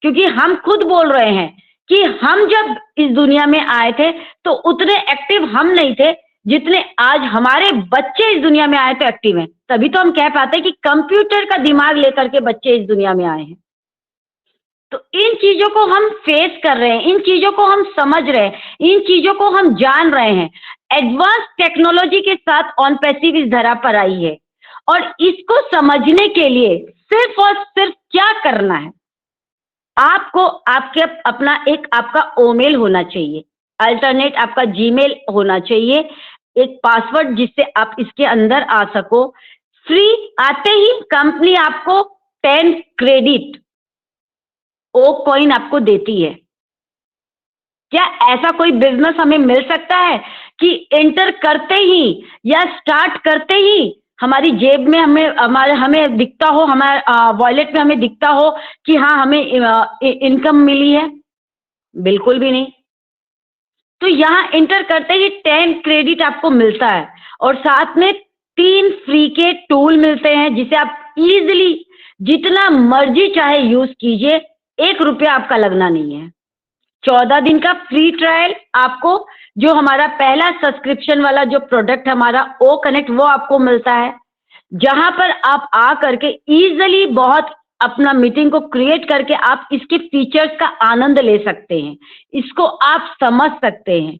क्योंकि हम खुद बोल रहे हैं कि हम जब इस दुनिया में आए थे तो उतने एक्टिव हम नहीं थे जितने आज हमारे बच्चे इस दुनिया में आए तो एक्टिव हैं। तभी तो हम कह पाते हैं कि कंप्यूटर का दिमाग लेकर के बच्चे इस दुनिया में आए हैं। तो इन चीजों को हम फेस कर रहे हैं, इन चीजों को हम समझ रहे हैं, इन चीजों को हम जान रहे हैं। एडवांस टेक्नोलॉजी के साथ ऑन पैसिव इस धरा पर आई है, और इसको समझने के लिए सिर्फ और सिर्फ क्या करना है, आपको आपके अपना एक आपका ओमेल होना चाहिए, अल्टरनेट आपका जीमेल होना चाहिए, एक पासवर्ड जिससे आप इसके अंदर आ सको। फ्री आते ही कंपनी आपको 10 क्रेडिट ओ कॉइन आपको देती है। क्या ऐसा कोई बिजनेस हमें मिल सकता है कि एंटर करते ही या स्टार्ट करते ही हमारी जेब में हमें दिखता हो, हमारे वॉलेट में हमें दिखता हो कि हाँ हमें इनकम मिली है? बिल्कुल भी नहीं। तो यहाँ एंटर करते ही 10 क्रेडिट आपको मिलता है, और साथ में 3 फ्री के टूल मिलते हैं जिसे आप इजीली जितना मर्जी चाहे यूज कीजिए, 1 रुपया आपका लगना नहीं है। 14 दिन का फ्री ट्रायल आपको, जो हमारा पहला सब्सक्रिप्शन वाला जो प्रोडक्ट हमारा ओ कनेक्ट, वो आपको मिलता है, जहां पर आप आ करके इजीली बहुत अपना मीटिंग को क्रिएट करके आप इसके फीचर्स का आनंद ले सकते हैं, इसको आप समझ सकते हैं।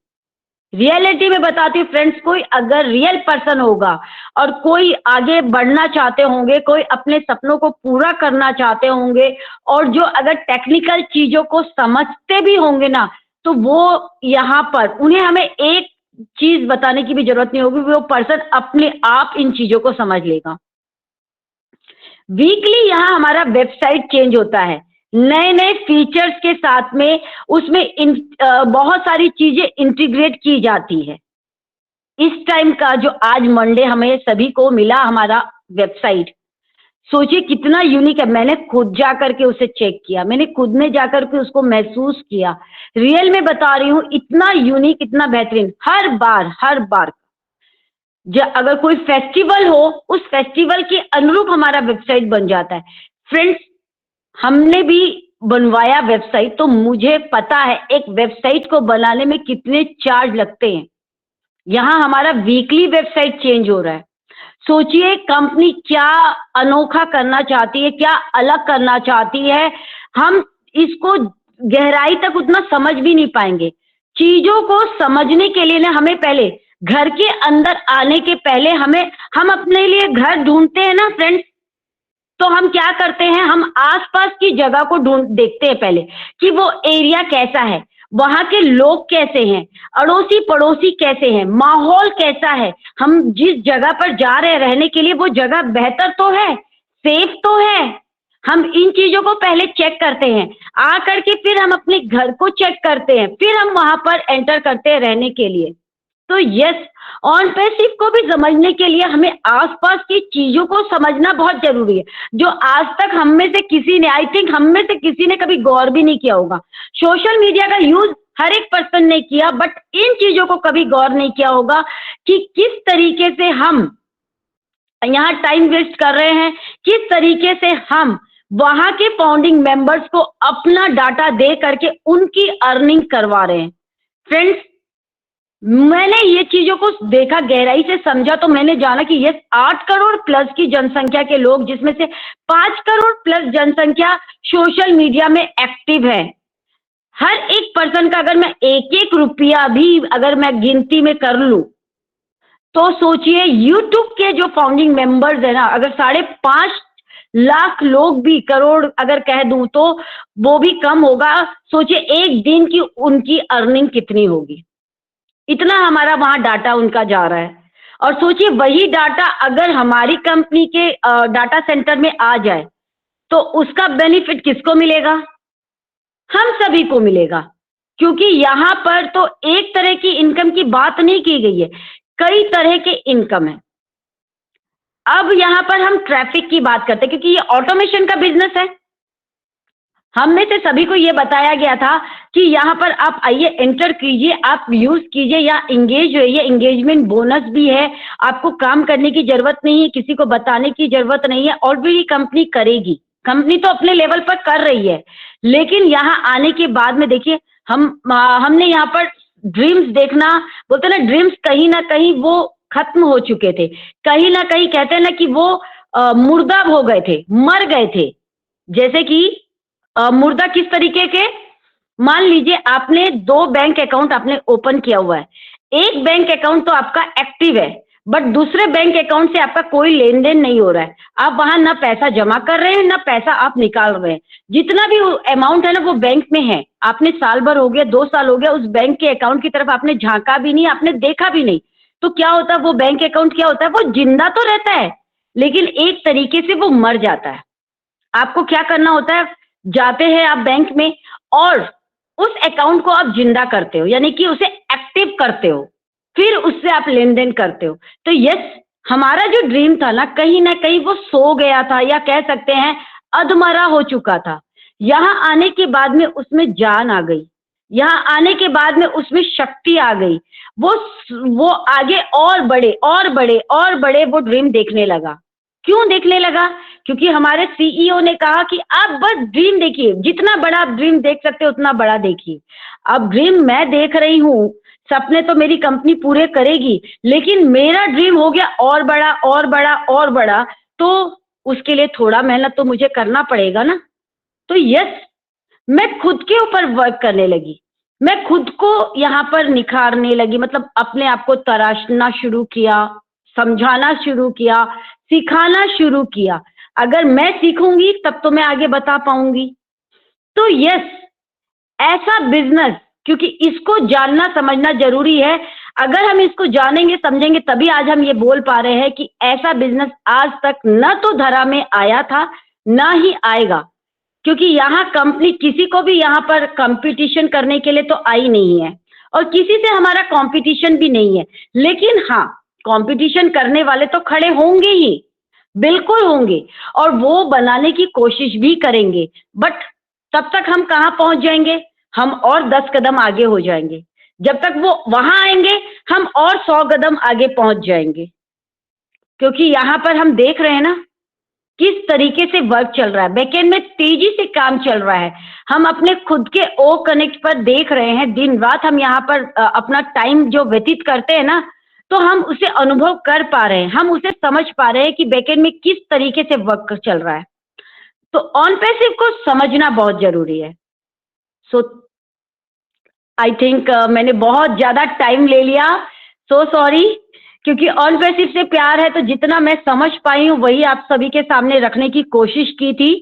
रियलिटी में बताती हूँ फ्रेंड्स, कोई अगर रियल पर्सन होगा और कोई आगे बढ़ना चाहते होंगे, कोई अपने सपनों को पूरा करना चाहते होंगे, और जो अगर टेक्निकल चीजों को समझते भी होंगे ना, तो वो यहाँ पर उन्हें हमें एक चीज बताने की भी जरूरत नहीं होगी, वो पर्सन अपने आप इन चीजों को समझ लेगा। वीकली यहाँ हमारा वेबसाइट चेंज होता है, नए नए फीचर्स के साथ में, उसमें बहुत सारी चीजें इंटीग्रेट की जाती है। इस टाइम का जो आज मंडे हमें सभी को मिला हमारा वेबसाइट, सोचिए कितना यूनिक है। मैंने खुद जाकर के उसे चेक किया, मैंने खुद ने जाकर के उसको महसूस किया, रियल में बता रही हूँ, इतना यूनिक, इतना बेहतरीन। हर बार अगर कोई फेस्टिवल हो, उस फेस्टिवल के अनुरूप हमारा वेबसाइट बन जाता है। फ्रेंड्स, हमने भी बनवाया वेबसाइट, तो मुझे पता है एक वेबसाइट को बनाने में कितने चार्ज लगते हैं। यहाँ हमारा वीकली वेबसाइट चेंज हो रहा है। सोचिए कंपनी क्या अनोखा करना चाहती है, क्या अलग करना चाहती है, हम इसको गहराई तक उतना समझ भी नहीं पाएंगे। चीजों को समझने के लिए ना, हमें पहले घर के अंदर आने के पहले हम अपने लिए घर ढूंढते हैं ना फ्रेंड्स, तो हम क्या करते हैं, हम आसपास की जगह को देखते हैं पहले कि वो एरिया कैसा है, वहां के लोग कैसे हैं, अड़ोसी पड़ोसी कैसे हैं, माहौल कैसा है, हम जिस जगह पर जा रहे हैं रहने के लिए वो जगह बेहतर तो है, सेफ तो है। हम इन चीजों को पहले चेक करते हैं, आ करके फिर हम अपने घर को चेक करते हैं, फिर हम वहां पर एंटर करते हैं रहने के लिए। तो यस, ऑन पैसिव को भी समझने के लिए हमें आसपास की चीजों को समझना बहुत जरूरी है, जो आज तक हम में से किसी ने, आई थिंक हम में से किसी ने कभी गौर भी नहीं किया होगा। सोशल मीडिया का यूज हर एक पर्सन ने किया, बट इन चीजों को कभी गौर नहीं किया होगा कि किस तरीके से हम यहाँ टाइम वेस्ट कर रहे हैं, किस तरीके से हम वहां के फाउंडिंग मेंबर्स को अपना डाटा दे करके उनकी अर्निंग करवा रहे हैं। फ्रेंड्स, मैंने ये चीजों को देखा, गहराई से समझा, तो मैंने जाना कि ये 8 करोड़ प्लस की जनसंख्या के लोग, जिसमें से 5 करोड़ प्लस जनसंख्या सोशल मीडिया में एक्टिव है। हर एक पर्सन का अगर मैं 1-1 रुपया भी अगर मैं गिनती में कर लूं, तो सोचिए यूट्यूब के जो फाउंडिंग मेंबर्स है ना, अगर 5.5 लाख लोग भी, करोड़ अगर कह दूं तो वो भी कम होगा। सोचिए एक दिन की उनकी अर्निंग कितनी होगी, इतना हमारा वहां डाटा उनका जा रहा है। और सोचिए वही डाटा अगर हमारी कंपनी के डाटा सेंटर में आ जाए तो उसका बेनिफिट किसको मिलेगा? हम सभी को मिलेगा, क्योंकि यहाँ पर तो एक तरह की इनकम की बात नहीं की गई है, कई तरह के इनकम है। अब यहाँ पर हम ट्रैफिक की बात करते हैं, क्योंकि ये ऑटोमेशन का बिजनेस है। हम में से सभी को ये बताया गया था कि यहाँ पर आप आइए, एंटर कीजिए, आप यूज कीजिए या एंगेज होइए, एंगेजमेंट बोनस भी है, आपको काम करने की जरूरत नहीं है, किसी को बताने की जरूरत नहीं है, और भी कंपनी करेगी, कंपनी तो अपने लेवल पर कर रही है। लेकिन यहाँ आने के बाद में देखिए, हमने यहाँ पर ड्रीम्स देखना, बोलते ना ड्रीम्स कहीं ना कहीं वो खत्म हो चुके थे, कहीं ना कहीं कहते हैं ना कि वो मुर्दा हो गए थे, मर गए थे। जैसे कि मुर्दा किस तरीके के, मान लीजिए आपने 2 बैंक अकाउंट आपने ओपन किया हुआ है, एक बैंक अकाउंट तो आपका एक्टिव है, बट दूसरे बैंक अकाउंट से आपका कोई लेन देन नहीं हो रहा है, आप वहां ना पैसा जमा कर रहे हैं ना पैसा आप निकाल रहे हैं, जितना भी अमाउंट है ना वो बैंक में है, आपने साल भर हो गया, 2 साल हो गया, उस बैंक के अकाउंट की तरफ आपने झांका भी नहीं, आपने देखा भी नहीं, तो क्या होता है वो बैंक अकाउंट, क्या होता है वो जिंदा तो रहता है, लेकिन एक तरीके से वो मर जाता है। आपको क्या करना होता है, जाते हैं आप बैंक में और उस अकाउंट को आप जिंदा करते हो, यानी कि उसे एक्टिव करते हो, फिर उससे आप लेन देन करते हो। तो यस, हमारा जो ड्रीम था ना कहीं वो सो गया था, या कह सकते हैं अधमरा हो चुका था। यहाँ आने के बाद में उसमें जान आ गई, यहाँ आने के बाद में उसमें शक्ति आ गई, वो आगे और बड़े और बड़े और बड़े वो ड्रीम देखने लगा। क्यों देखने लगा? क्योंकि हमारे सीईओ ने कहा कि आप बस ड्रीम देखिए, जितना बड़ा आप ड्रीम देख सकते हो उतना बड़ा देखिए। अब ड्रीम मैं देख रही हूँ, सपने तो मेरी कंपनी पूरे करेगी, लेकिन मेरा ड्रीम हो गया और बड़ा और बड़ा और बड़ा, तो उसके लिए थोड़ा मेहनत तो मुझे करना पड़ेगा ना। तो यस, मैं खुद के ऊपर वर्क करने लगी, मैं खुद को यहाँ पर निखारने लगी, मतलब अपने आप को तराशना शुरू किया, समझाना शुरू किया, सिखाना शुरू किया। अगर मैं सीखूंगी तब तो मैं आगे बता पाऊंगी। तो यस, ऐसा बिजनेस, क्योंकि इसको जानना समझना जरूरी है, अगर हम इसको जानेंगे समझेंगे तभी आज हम ये बोल पा रहे हैं कि ऐसा बिजनेस आज तक न तो धरा में आया था, ना ही आएगा। क्योंकि यहाँ कंपनी किसी को भी यहाँ पर कंपटीशन करने के लिए तो आई नहीं है, और किसी से हमारा कंपटीशन भी नहीं है, लेकिन हाँ, कंपटीशन करने वाले तो खड़े होंगे ही, बिल्कुल होंगे, और वो बनाने की कोशिश भी करेंगे, बट तब तक हम कहाँ पहुंच जाएंगे, हम और 10 कदम आगे हो जाएंगे, जब तक वो वहां आएंगे हम और 100 कदम आगे पहुंच जाएंगे। क्योंकि यहाँ पर हम देख रहे हैं ना किस तरीके से वर्क चल रहा है, बैकएंड में तेजी से काम चल रहा है, हम अपने खुद के ओ कनेक्ट पर देख रहे हैं, दिन रात हम यहाँ पर अपना टाइम जो व्यतीत करते हैं ना, तो हम उसे अनुभव कर पा रहे हैं, हम उसे समझ पा रहे हैं कि बैकएंड में किस तरीके से वर्क चल रहा है। तो ऑन पैसिव को समझना बहुत जरूरी है। सो आई थिंक मैंने बहुत ज्यादा टाइम ले लिया, सो सॉरी, क्योंकि ऑन पैसिव से प्यार है, तो जितना मैं समझ पाई हूँ वही आप सभी के सामने रखने की कोशिश की थी।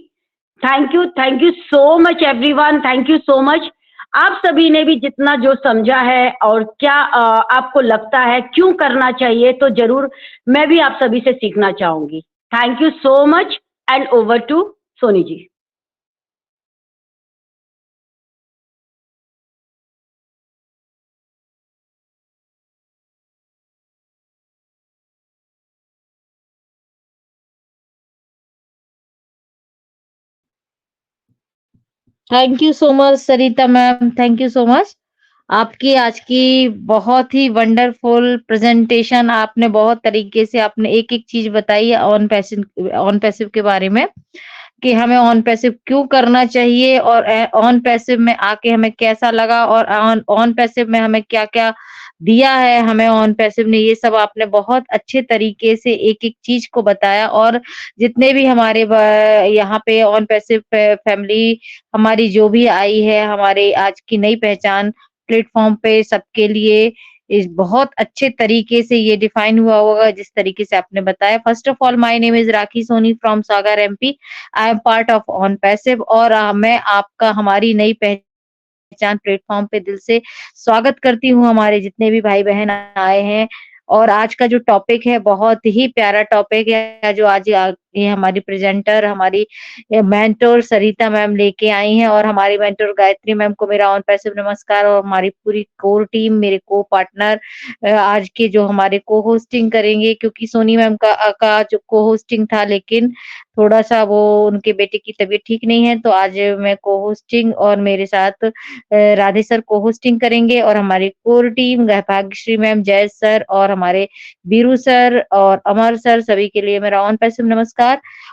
Thank you so much everyone, thank you so much. आप सभी ने भी जितना जो समझा है और क्या आपको लगता है क्यों करना चाहिए, तो जरूर मैं भी आप सभी से सीखना चाहूंगी। Thank you so much and over to Soni ji. Thank you so much Sarita ma'am, thank you so much. आपकी आज की बहुत ही वंडरफुल प्रेजेंटेशन, आपने बहुत तरीके से आपने एक एक चीज बताई ऑन पैसिव के बारे में, कि हमें ऑन पैसिव क्यों करना चाहिए, और ऑन पैसिव में आके हमें कैसा लगा, और ऑन पैसिव में हमें क्या क्या दिया है हमें ऑन पैसिव ने, ये सब आपने बहुत अच्छे तरीके से एक एक चीज को बताया। और जितने भी हमारे यहाँ पे ऑन पैसिव फैमिली हमारी जो भी आई है, हमारे आज की नई पहचान प्लेटफॉर्म पे सबके लिए इस बहुत अच्छे तरीके से ये डिफाइन हुआ होगा जिस तरीके से आपने बताया। First of all, my name is Rakhi Soni from Sagar MP. I am part of on passive, और मैं आपका हमारी नई पहचान प्लेटफॉर्म पे दिल से स्वागत करती हूँ, हमारे जितने भी भाई बहन आए हैं। और आज का जो टॉपिक है बहुत ही प्यारा टॉपिक है, जो आज ये हमारी प्रेजेंटर, हमारी मेंटर सरिता मैम लेके आई हैं, और हमारी मेंटर गायत्री मैम को मेरा ऑन पैसिव नमस्कार, और हमारी पूरी कोर टीम, मेरे को पार्टनर आज के जो हमारे को होस्टिंग करेंगे, क्योंकि सोनी मैम का जो को होस्टिंग था, लेकिन थोड़ा सा वो उनके बेटे की तबीयत ठीक नहीं है, तो आज मैं को होस्टिंग, और मेरे साथ राधे सर को होस्टिंग करेंगे, और हमारी कोर टीम भाग्यश्री मैम, जय सर, और हमारे बीरू सर और अमर सर, सभी के लिए मेरा ऑन पैसिव नमस्कार।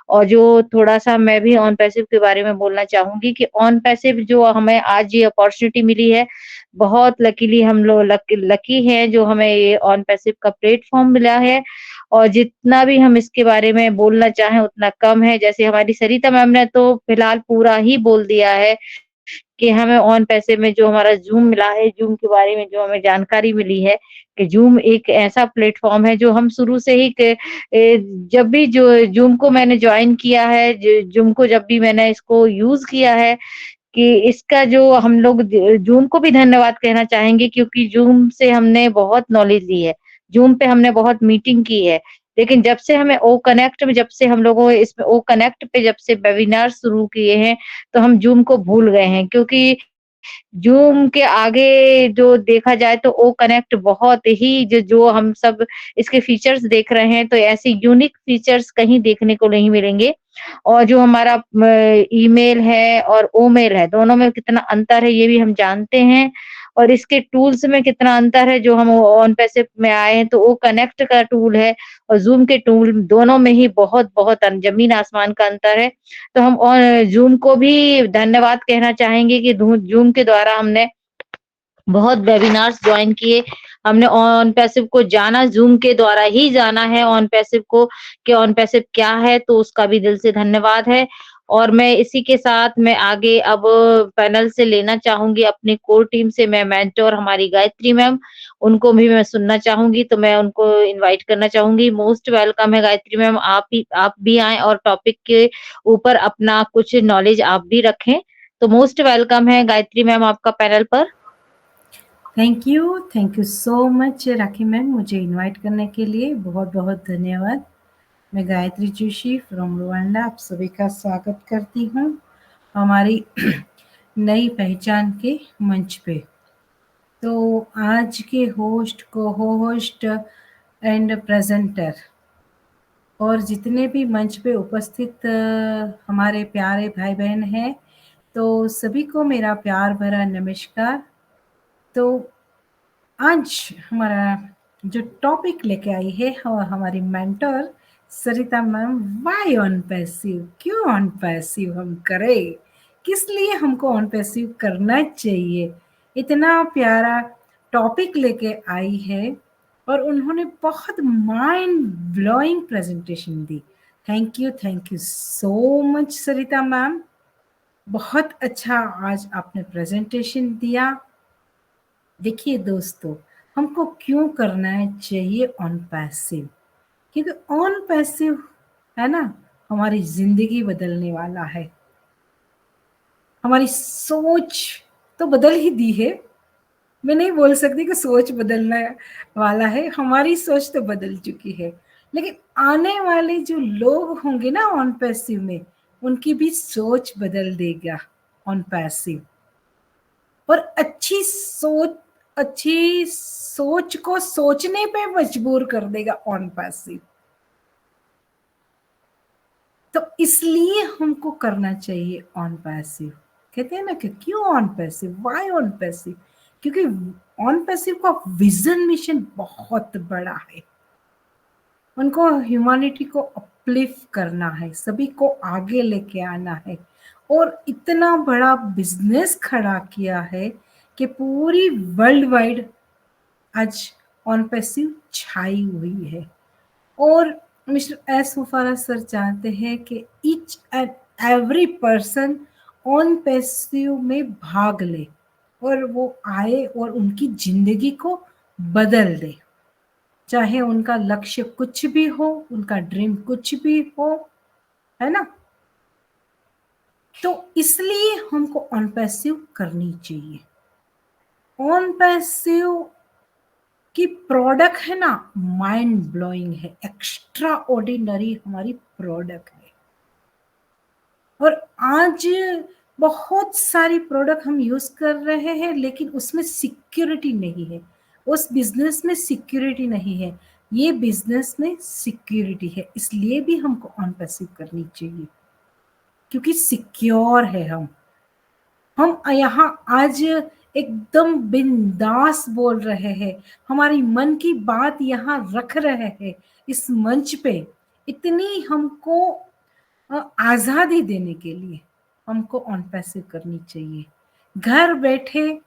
और जो थोड़ा-सा मैं भी ऑन पैसिव के बारे में बोलना चाहूँगी कि ऑन पैसिव जो हमें आज ये अपॉर्च्युनिटी मिली है, बहुत लकीली हम लोग लकी हैं जो हमें ये ऑन पैसिव का प्लेटफ़ॉर्म मिला है, और जितना भी हम इसके बारे में बोलना चाहें उतना कम है। जैसे हमारी सरिता मैम ने तो फिलहाल पूरा ही बोल दिया है कि हमें ऑन पैसे में जो हमारा ज़ूम मिला है, ज़ूम के बारे में जो हमें जानकारी मिली है कि ज़ूम एक ऐसा प्लेटफ़ॉर्म है जो हम शुरू से ही जब भी जो ज़ूम को मैंने जॉइन किया है, ज़ूम को जब भी मैंने इसको यूज़ किया है, कि इसका जो हम लोग ज़ूम को भी धन्यवाद कहना चाहेंगे, क्योंकि ज़ूम से हमने बहुत नॉलेज ली है। ज़ूम पे हमने बहुत मीटिंग की है। लेकिन जब से हमें ओ कनेक्ट में जब से हम लोगों इसमें ओ कनेक्ट पे जब से वेबिनार शुरू किए हैं, तो हम ज़ूम को भूल गए हैं, क्योंकि ज़ूम के आगे जो देखा जाए तो ओ कनेक्ट बहुत ही जो हम सब इसके फीचर्स देख रहे हैं, तो ऐसे यूनिक फीचर्स कहीं देखने को नहीं मिलेंगे। और जो हमारा ईमेल है और ओमेल है, दोनों में कितना अंतर है ये भी हम जानते हैं, और इसके टूल्स में कितना अंतर है जो हम ऑन पैसिव में आए हैं, तो वो कनेक्ट का टूल है और ज़ूम के टूल, दोनों में ही बहुत-बहुत ज़मीन आसमान का अंतर है। तो हम ज़ूम को भी धन्यवाद कहना चाहेंगे कि ज़ूम के द्वारा हमने बहुत वेबिनार्स जॉइन किए। हमने ऑन पैसिव को जाना, ज़ूम के द्वारा ही जाना है ऑन पैसिव को, कि ऑन पैसिव क्या है, तो उसका भी दिल से धन्यवाद है। और मैं इसी के साथ मैं आगे अब पैनल से लेना चाहूँगी अपनी कोर टीम से, मैं मेंटर हमारी गायत्री मैम, उनको भी मैं सुनना चाहूँगी, तो मैं उनको इनवाइट करना चाहूँगी। मोस्ट वेलकम है गायत्री मैम, आप भी आएँ और टॉपिक के ऊपर अपना कुछ नॉलेज आप भी रखें। तो मोस्ट वेलकम है गायत्री मैम आपका पैनल पर। Thank you so much Rakhi ma'am, मुझे इनवाइट करने के लिए बहुत-बहुत धन्यवाद। मैं गायत्री जोशी फ्रॉम रुवांडा आप सभी का स्वागत करती हूँ हमारी नई पहचान के मंच पे। तो आज के होस्ट, को-होस्ट एंड प्रेजेंटर और जितने भी मंच पे उपस्थित हमारे प्यारे भाई-बहन हैं, तो सभी को मेरा प्यार भरा नमस्कार। तो आज हमारा जो टॉपिक लेके आई है हमारी mentor Sarita ma'am, why on passive, क्यों ऑन पैसिव हम करें, किस लिए हमको ऑन पैसिव करना चाहिए, इतना प्यारा टॉपिक लेके आई है और उन्होंने बहुत mind blowing presentation the. Thank you so much Sarita ma'am, बहुत अच्छा आज आपने प्रेजेंटेशन दिया। देखिए दोस्तों, हमको क्यों करना चाहिए ऑन पैसिव, क्योंकि ऑन पैसिव है ना, हमारी जिंदगी बदलने वाला है। हमारी सोच तो बदल ही दी है, मैं नहीं बोल सकती कि सोच बदलने वाला है, हमारी सोच तो बदल चुकी है, लेकिन आने वाले जो लोग होंगे ना ऑन पैसिव में, उनकी भी सोच बदल देगा ऑन पैसिव। और अच्छी सोच को सोचने पे मजबूर कर देगा ऑन पैसिव। तो इसलिए हमको करना चाहिए ऑन पैसिव। कहते हैं ना कि क्यों on passive, why on passive, क्योंकि ऑन पैसिव का विजन मिशन बहुत बड़ा है। उनको ह्यूमैनिटी को अपलिफ्ट करना है, सभी को आगे लेके आना है, और इतना बड़ा बिजनेस खड़ा किया है कि पूरी वर्ल्ड वाइड आज ऑन पैसिव छाई हुई है। और मिस्टर एस मुफारा सर चाहते हैं कि each and every person on passive में भाग ले और वो आए और उनकी जिंदगी को बदल दे, चाहे उनका लक्ष्य कुछ भी हो, उनका ड्रीम कुछ भी हो, है ना। तो इसलिए हमको ऑन पैसिव करनी चाहिए। ऑन पैसिव कि प्रोडक्ट है ना, माइंड ब्लोइंग है, एक्स्ट्रा ऑर्डिनरी हमारी प्रोडक्ट है। और आज बहुत सारी प्रोडक्ट हम यूज कर रहे हैं, लेकिन उसमें सिक्योरिटी नहीं है, उस बिजनेस में सिक्योरिटी नहीं है। ये बिजनेस में सिक्योरिटी है, इसलिए भी हमको ऑन पैसिव करनी चाहिए, क्योंकि सिक्योर है हम यहाँ आज एकदम बिंदास बोल रहे हैं, हमारी मन की बात यहाँ रख रहे हैं इस मंच पे। इतनी हमको आजादी देने के लिए हमको ऑन पैसिव करनी चाहिए। घर बैठे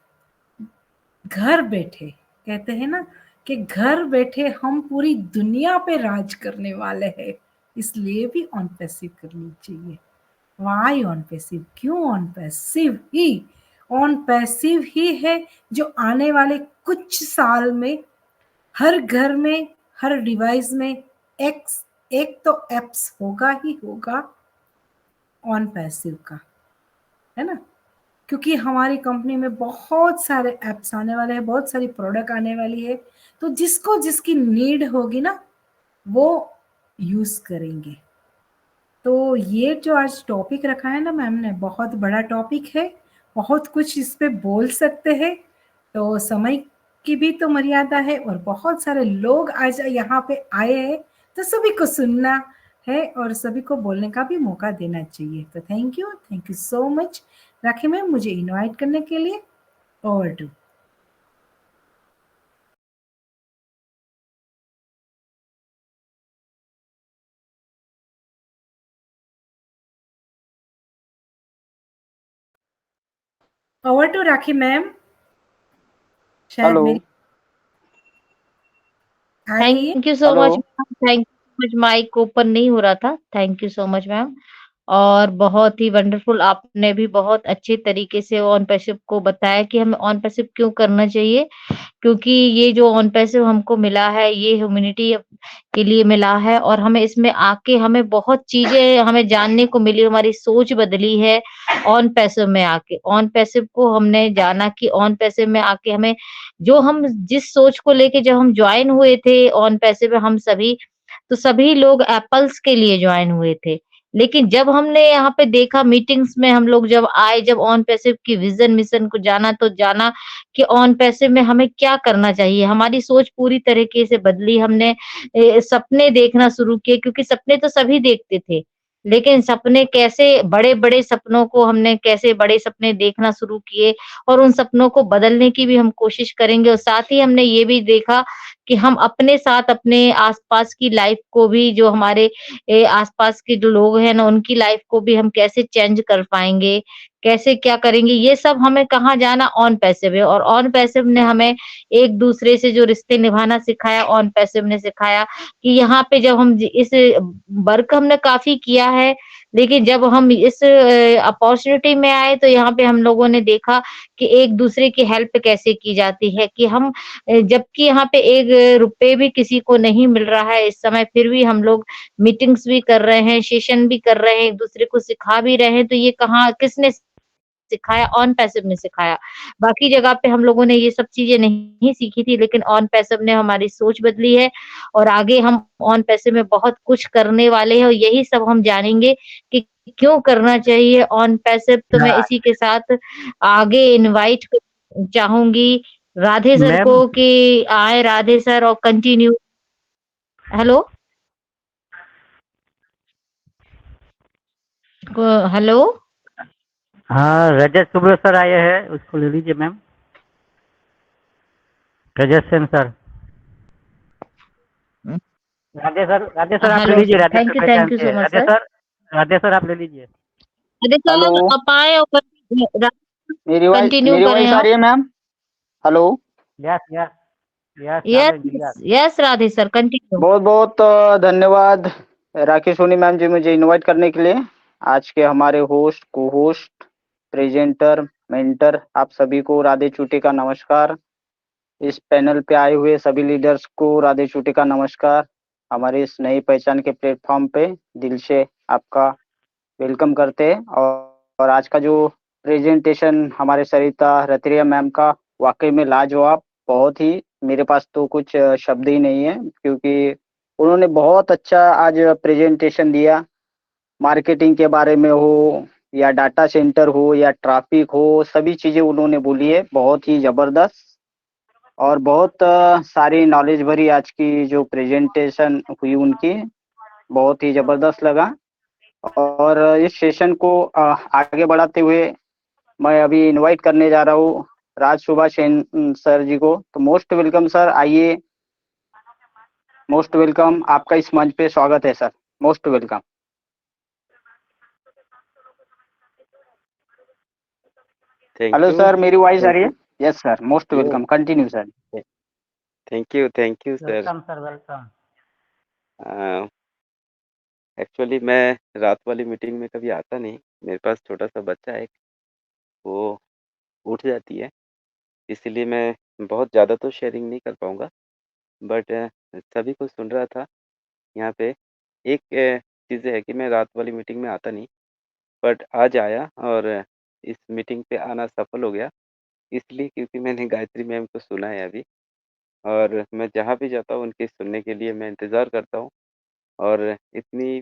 कहते हैं ना कि घर बैठे हम पूरी दुनिया पे राज करने वाले हैं, इसलिए भी ऑन पैसिव करनी चाहिए। वाई ऑन पैसिव, क्यों ऑन पैसिव ही? ऑन पैसिव ही है जो आने वाले कुछ साल में हर घर में, हर डिवाइस में एक तो एप्स होगा ही होगा ऑन पैसिव का, है ना? क्योंकि हमारी कंपनी में बहुत सारे एप्स आने वाले हैं, बहुत सारी प्रोडक्ट आने वाली है, तो जिसको जिसकी नीड होगी ना वो यूज करेंगे। तो ये जो आज टॉपिक रखा है ना मैम ने, बहुत बड़ा टॉपिक है, बहुत कुछ इस पे बोल सकते हैं, तो समय की भी तो मर्यादा है और बहुत सारे लोग आज यहाँ पे आए हैं, तो सभी को सुनना है और सभी को बोलने का भी मौका देना चाहिए। तो thank you so much Rakhi ma'am मुझे इनवाइट करने के लिए। Over to. Over to Rakhi ma'am. शायद हेलो मेरी आ रही है। Thank you so hello much ma'am, thank you so much. Mic open नहीं हो रहा था। Thank you so much ma'am. और बहुत ही वंडरफुल, आपने भी बहुत अच्छे तरीके से ऑन पैसिव को बताया कि हमें ऑन पैसिव क्यों करना चाहिए। क्योंकि ये जो ऑन पैसिव हमको मिला है, ये ह्यूमैनिटी के लिए मिला है और हमें इसमें आके हमें बहुत चीजें हमें जानने को मिली, हमारी सोच बदली है ऑन पैसिव में आके। ऑन पैसिव को हमने जाना कि ऑन पैसिव में आके हमें जो हम जिस सोच को लेके जब हम ज्वाइन हुए थे ऑन पैसिव में, हम सभी तो सभी लोग एप्पल्स के लिए ज्वाइन हुए थे। लेकिन जब हमने यहाँ पे देखा मीटिंग्स में, हम लोग जब आए, जब ऑन पैसिव की विजन मिशन को जाना, तो जाना कि ऑन पैसिव में हमें क्या करना चाहिए। हमारी सोच पूरी तरीके से बदली। हमने सपने देखना शुरू किए, क्योंकि सपने तो सभी देखते थे, लेकिन सपने कैसे, बड़े-बड़े सपनों को हमने कैसे बड़े सपने देखना शुरू किए और उन सपनों को बदलने की भी हम कोशिश करेंगे। और साथ ही हमने ये भी देखा कि हम अपने साथ अपने आस-पास की लाइफ को भी, जो हमारे आस-पास के जो लोग हैं ना, उनकी लाइफ को भी हम कैसे चेंज कर पाएँगे, कैसे क्या करेंगे, ये सब हमें कहाँ जाना, ऑन पैसिव है। और ऑन पैसिव ने हमें एक-दूसरे से जो रिश्ते निभाना सिखाया, ऑन पैसिव ने सिखाया कि यहाँ पे जब हम इस वर्क हमने काफ़ी किया है, लेकिन जब हम इस अपॉर्च्युनिटी में आए, तो यहाँ पे हम लोगों ने देखा कि एक-दूसरे की हेल्प कैसे की जाती है, कि हम जबकि यहाँ पे 1 रुपए भी किसी को नहीं मिल रहा है इस समय, फिर भी हम लोग मीटिंग्स भी कर रहे हैं, सेशन भी कर रहे हैं, एक-दूसरे को सिखा भी रहे हैं। तो ये कहाँ किसने सिखाया? ऑन पैसिव ने सिखाया। बाकी जगह पे हम लोगों ने ये सब चीज़ें नहीं सीखी थी, लेकिन ऑन पैसिव ने हमारी सोच बदली है और आगे हम ऑन पैसिव में बहुत कुछ करने वाले हैं और यही सब हम जानेंगे कि क्यों करना चाहिए ऑन पैसिव। तो मैं इसी के साथ आगे इनवाइट चाहूँगी राधे सर मैम को कि आए राधे सर और कंटिन्यू। हेलो? हेलो? हाँ, रजत सुब्रत सर आए हैं, उसको ले लीजिए मैम। रजत सेन सर। राधे सर आप ले हेलो लीजिए, सर, राधे सर पहचान थैंक यू से। सो मच सर। राधे सर आप ले लीजिए। राधे हेलो, सर आप आए और कंटिन्यू मेरी करें वॉइस आ आप। रही है ma'am? Hello. Yes yes yes, yes, yes. Yes Radhe sir continue. बहुत बहुत धन्यवाद राकेश सोनी मैम जी मुझे इनवाइट करने के लिए। आज के हमारे होस्ट, को होस्ट, प्रेजेंटर, मेंटर, आप सभी को राधे चूटे का नमस्कार। इस पैनल पे आए हुए सभी लीडर्स को राधे चूटे का नमस्कार। हमारे इस नई पहचान के प्लेटफॉर्म पे दिल से आपका वेलकम करते हैं। और आज का जो प्रेजेंटेशन हमारे सरिता रतरिया मैम का वाकई में लाजवाब, बहुत ही मेरे पास तो कुछ शब्द ही नहीं है, क्योंकि उन्होंने बहुत अच्छा आज प्रेजेंटेशन दिया। मार्केटिंग के बारे में हो या डाटा सेंटर हो या ट्रैफिक हो, सभी चीज़ें उन्होंने बोली है, बहुत ही ज़बरदस्त। और बहुत सारी नॉलेज भरी आज की जो प्रेजेंटेशन हुई उनकी, बहुत ही ज़बरदस्त लगा। और इस सेशन को आगे बढ़ाते हुए मैं अभी इनवाइट करने जा रहा हूँ राज सुभाष सर जी को। तो मोस्ट वेलकम सर, आइए। मोस्ट वेलकम, आपका इस मंच पे स्वागत है sir, most welcome. Thank hello you sir, मेरी वॉइस आ थैंक रही है? You yes sir, most you welcome, continue sir. Thank you sir. Welcome sir, welcome. Actually मैं रात वाली मीटिंग में कभी आता नहीं। मेरे पास छोटा सा बच्चा है, वो उठ जाती है, इसलिए मैं बहुत ज़्यादा तो शेयरिंग नहीं कर पाऊँगा। बट सभी को सुन रहा था यहाँ पे। एक चीज़ है कि मैं रात वाली मीटिंग में आता नहीं, बट आज आया और इस मीटिंग पे आना सफल हो गया, इसलिए क्योंकि मैंने गायत्री मैम को सुना है अभी। और मैं जहाँ भी जाता हूँ उनके सुनने के लिए मैं इंतज़ार करता हूँ। और इतनी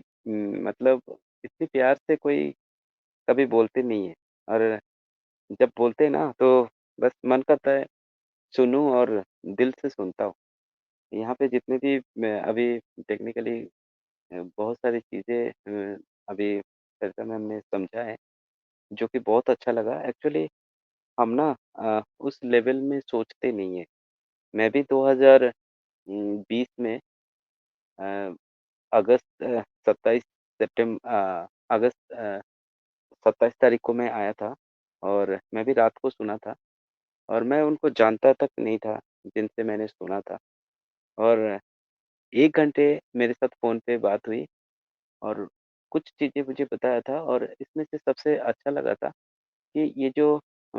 मतलब इतनी प्यार से कोई कभी बोलते नहीं है। और जब बोलते हैं ना तो बस मन करता है सुनूँ और दिल से सुनता हूँ। यहाँ पे जितने भी मैं अभी टेक्निकली बहुत सारी चीज़ें अभी सरिता मैम ने समझा है, जो कि बहुत अच्छा लगा। एक्चुअली हम ना उस लेवल में सोचते नहीं हैं। मैं भी 2020 में अ, अगस्त 27 अगस्त 27 तारीख को मैं आया था और मैं भी रात को सुना था और मैं उनको जानता तक नहीं था जिनसे मैंने सुना था। और 1 घंटे मेरे साथ फ़ोन पे बात हुई और कुछ चीज़ें मुझे बताया था और इसमें से सबसे अच्छा लगा था कि ये जो अ,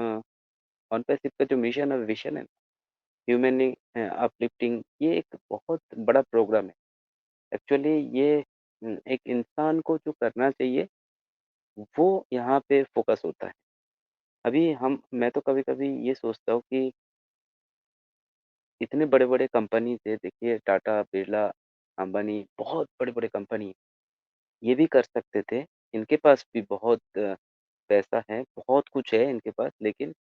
ऑन पैसिव का जो मिशन और विज़न है, ह्यूमन अपलिफ्टिंग, ये एक बहुत बड़ा प्रोग्राम है। एक्चुअली ये एक इंसान को जो करना चाहिए, वो यहाँ पे फ़ोकस होता है। अभी मैं तो कभी-कभी ये सोचता हूँ कि इतने बड़े-बड़े कंपनीज़ है, देखिए टाटा, बिरला, अंबानी, बहुत बड़े-बड़े कंपनी है। ये भी कर सकते थे। इनके पास भी बहुत पैसा है, बहुत कुछ है इनके पास, लेकिन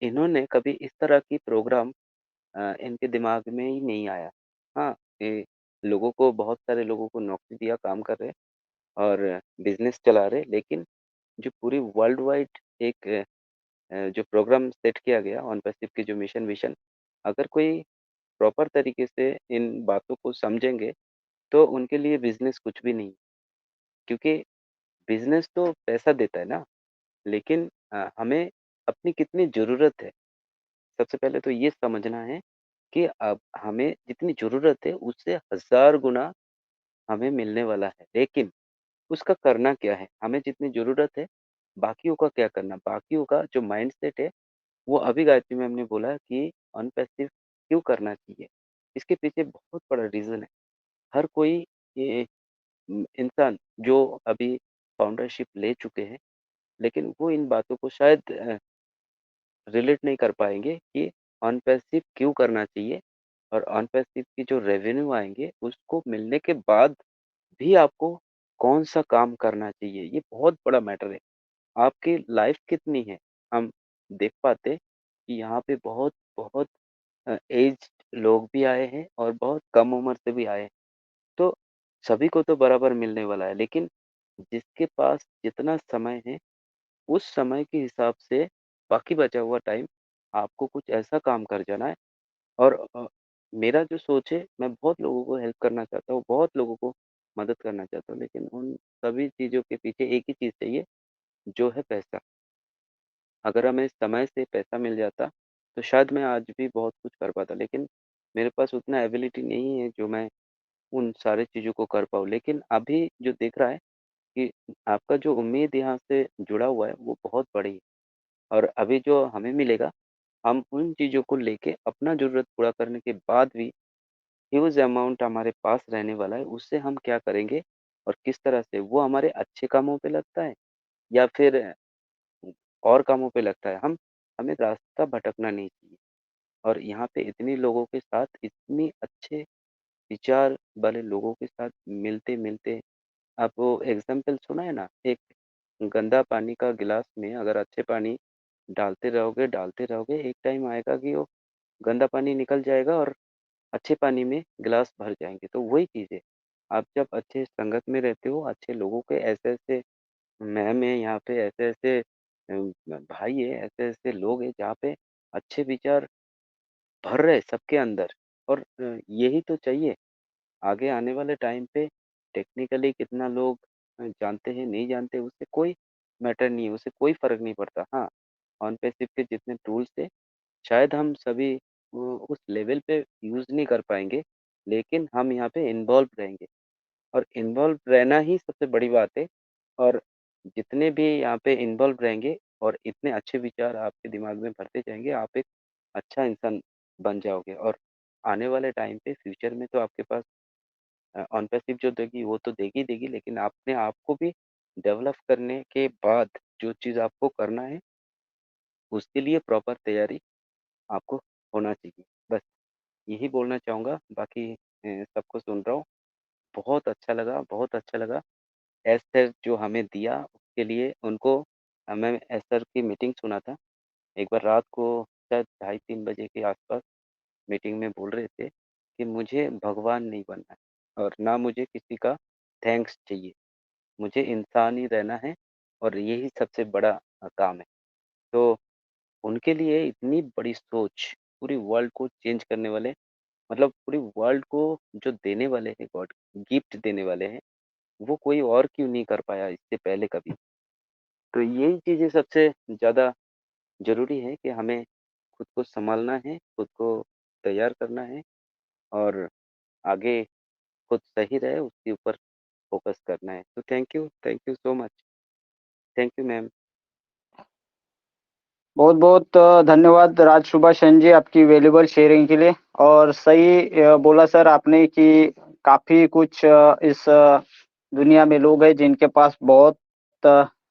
इन्होंने कभी इस तरह की प्रोग्राम इनके दिमाग में ही नहीं आया। हाँ, ये लोगों को बहुत सारे लोगों को नौकरी दिया, काम कर रहे हैं और बिज़नेस चला रहे हैं, लेकिन जो पूरी वर्ल्ड वाइड एक जो प्रोग्राम सेट किया गया ऑन पैसिव की जो मिशन विज़न, अगर कोई प्रॉपर तरीके से इन बातों को समझेंगे, तो उनके लिए बिज़नेस कुछ भी नहीं। क्योंकि बिज़नेस तो पैसा देता है ना, लेकिन हमें अपनी कितनी ज़रूरत है, सबसे पहले तो ये समझना है कि अब हमें जितनी ज़रूरत है, उससे हज़ार गुना हमें मिलने वाला है। लेकिन उसका करना क्या है? हमें जितनी ज़रूरत है, बाकियों का क्या करना? बाकियों का जो माइंडसेट है, वो अभी गायत्री मैम ने बोला कि अनपैसिव क्यों करना चाहिए? इसके पीछे बहुत बड़ा रीज़न है। हर कोई ये इंसान जो अभी फाउंडरशिप ले चुके हैं, लेकिन वो इन बातों को शायद रिलेट नहीं कर पाएँगे कि ऑन पैसिव क्यों करना चाहिए और ऑन पैसिव की जो रेवेन्यू आएँगे, उसको मिलने के बाद भी आपको कौन-सा काम करना चाहिए, ये बहुत बड़ा मैटर है। आपकी लाइफ़ कितनी है? हम देख पाते कि यहाँ पे बहुत एज्ड लोग भी आए हैं और बहुत कम उम्र से भी आए हैं। तो सभी को तो बराबर मिलने वाला है, लेकिन जिसके पास जितना समय है, उस समय के हिसाब से बाकी बचा हुआ टाइम आपको कुछ ऐसा काम कर जाना है। और मेरा जो सोच है, मैं बहुत लोगों को हेल्प करना चाहता हूँ, बहुत लोगों को मदद करना चाहता हूँ, लेकिन उन सभी चीज़ों के पीछे एक ही चीज़ चाहिए, जो है पैसा। अगर हमें समय से पैसा मिल जाता, तो शायद मैं आज भी बहुत कुछ कर पाता, लेकिन मेरे पास उतना एबिलिटी नहीं है, जो मैं उन सारी चीज़ों को कर पाऊँ। लेकिन अभी जो दिख रहा है कि आपका जो उम्मीद यहाँ से जुड़ा हुआ है, वो बहुत बड़ी है और अभी जो हमें मिलेगा, हम उन चीज़ों को लेके अपना ज़रूरत पूरा करने के बाद भी ह्यूज अमाउंट हमारे पास रहने वाला है, उससे हम क्या करेंगे और किस तरह से वो हमारे अच्छे कामों पे लगता है या फिर और कामों पे लगता है। हमें रास्ता भटकना नहीं चाहिए। और यहाँ पे इतने लोगों के साथ इतनी अच्छे विचार वाले लोगों के साथ मिलते-मिलते आप वो एग्ज़ाम्पल सुना है ना, एक गंदा पानी का गिलास में अगर अच्छे पानी डालते रहोगे, एक टाइम आएगा कि वो गंदा पानी निकल जाएगा और अच्छे पानी में गिलास भर जाएँगे। तो वही चीज़ है, आप जब अच्छे संगत में रहते हो, अच्छे लोगों के ऐसे-ऐसे मैम हैं यहाँ पे, ऐसे-ऐसे भाई हैं, ऐसे-ऐसे लोग हैं जहाँ पे अच्छे विचार भर रहे सबके अंदर और यही तो चाहिए। आगे आने वाले टाइम पे टेक्निकली कितना लोग जानते हैं, नहीं जानते उससे कोई मैटर नहीं है, उससे कोई फ़र्क नहीं पड़ता। हाँ, ऑन पैसिव के जितने टूल्स हैं, शायद हम सभी उस लेवल पे यूज़ नहीं कर पाएँगे, लेकिन हम यहाँ पे इन्वॉल्व रहेंगे और इन्वॉल्व रहना ही सबसे बड़ी बात है और जितने भी यहाँ पे इन्वॉल्व रहेंगे और इतने अच्छे विचार आपके दिमाग में भरते जाएँगे, आप एक अच्छा इंसान बन जाओगे और आने वाले टाइम पे फ्यूचर में तो आपके पास ऑन पैसिव जो देगी वो तो देगी ही देगी लेकिन अपने आप को भी डेवलप करने के बाद जो चीज़ आपको करना है, उसके लिए प्रॉपर तैयारी आपको होना चाहिए। बस यही बोलना चाहूँगा, बाकी सबको सुन रहा हूँ। बहुत अच्छा लगा। एस सर जो हमें दिया उसके लिए उनको मैं एस सर की मीटिंग सुना था। एक बार रात को शायद ढाई 3 बजे के आस-पास मीटिंग में बोल रहे थे कि मुझे भगवान नहीं बनना है और ना मुझे किसी का थैंक्स चाहिए। मुझे इंसान ही रहना है और यही सबसे बड़ा काम है। तो उनके लिए इतनी बड़ी सोच, पूरी वर्ल्ड को चेंज करने वाले मतलब पूरी वर्ल्ड को जो देने वाले हैं गॉड गिफ्ट देने वाले हैं, वो कोई और क्यों नहीं कर पाया इससे पहले कभी। तो यही चीज़ें सबसे ज़्यादा ज़रूरी है कि हमें खुद को सँभालना है, खुद को तैयार करना है और आगे खुद सही रहे उसके ऊपर फ़ोकस करना है। तो thank you so much. Thank you ma'am. बहुत-बहुत धन्यवाद राज सुभाषचंद्र जी आपकी वैल्यूएबल शेयरिंग के लिए और सही बोला सर आपने कि काफ़ी कुछ इस दुनिया में लोग हैं जिनके पास बहुत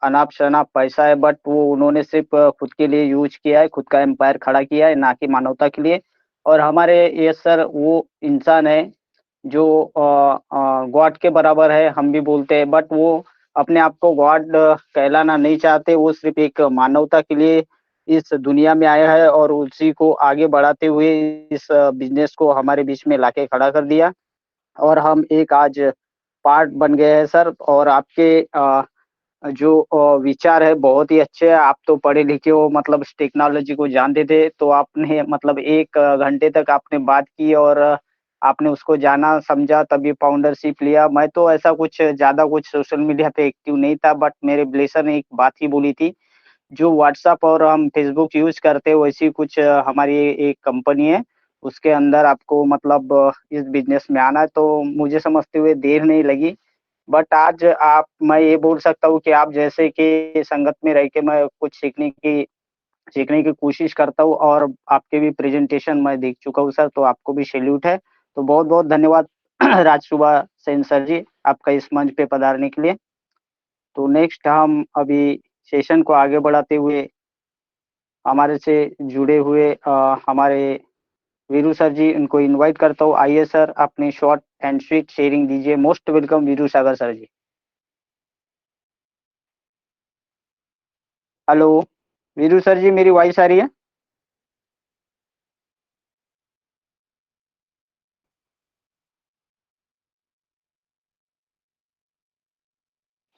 अनाप-शनाप पैसा है बट वो उन्होंने सिर्फ़ खुद के लिए यूज़ किया है, खुद का एम्पायर खड़ा किया है, ना कि मानवता के लिए। और हमारे ये सर वो इंसान है जो गॉड के बराबर है, हम भी बोलते हैं बट वो अपने आप को गॉड कहलाना नहीं चाहते, वो सिर्फ़ एक मानवता के लिए इस दुनिया में आया है और उसी को आगे बढ़ाते हुए इस बिज़नेस को हमारे बीच में लाके खड़ा कर दिया और हम एक आज पार्ट बन गए हैं सर और आपके जो विचार है बहुत ही अच्छे हैं। आप तो पढ़े-लिखे हो मतलब इस टेक्नोलॉजी को जानते थे, तो आपने मतलब 1 घंटे तक आपने बात की और आपने उसको जाना, समझा तभी फाउंडरशिप लिया। मैं तो ऐसा कुछ ज़्यादा कुछ सोशल मीडिया पे एक्टिव नहीं था बट मेरे ब्लेसर ने एक बात ही बोली थी, जो व्हाट्सएप और हम फेसबुक यूज़ करते हैं वैसी कुछ हमारी एक कंपनी है, उसके अंदर आपको मतलब इस बिज़नेस में आना है, तो मुझे समझते हुए देर नहीं लगी। बट आज आप मैं ये बोल सकता हूँ कि आप जैसे कि संगत में रह के मैं कुछ सीखने की कोशिश करता हूँ और आपके भी प्रेज़ेंटेशन मैं देख चुका हूँ सर, तो आपको भी सैल्यूट है। तो बहुत-बहुत धन्यवाद राज सुबह सेन सर जी, आपका इस मंच पे पधारने के लिए। तो नेक्स्ट हम अभी सेशन को आगे बढ़ाते हुए हमारे से जुड़े हुए हमारे वीरू सर जी इनको इनवाइट करता हूँ। आइए सर अपनी शॉर्ट एंड स्वीट शेयरिंग दीजिए। मोस्ट वेलकम वीरू सागर सर जी। हेलो, वीरू सर जी मेरी वॉइस आ रही है?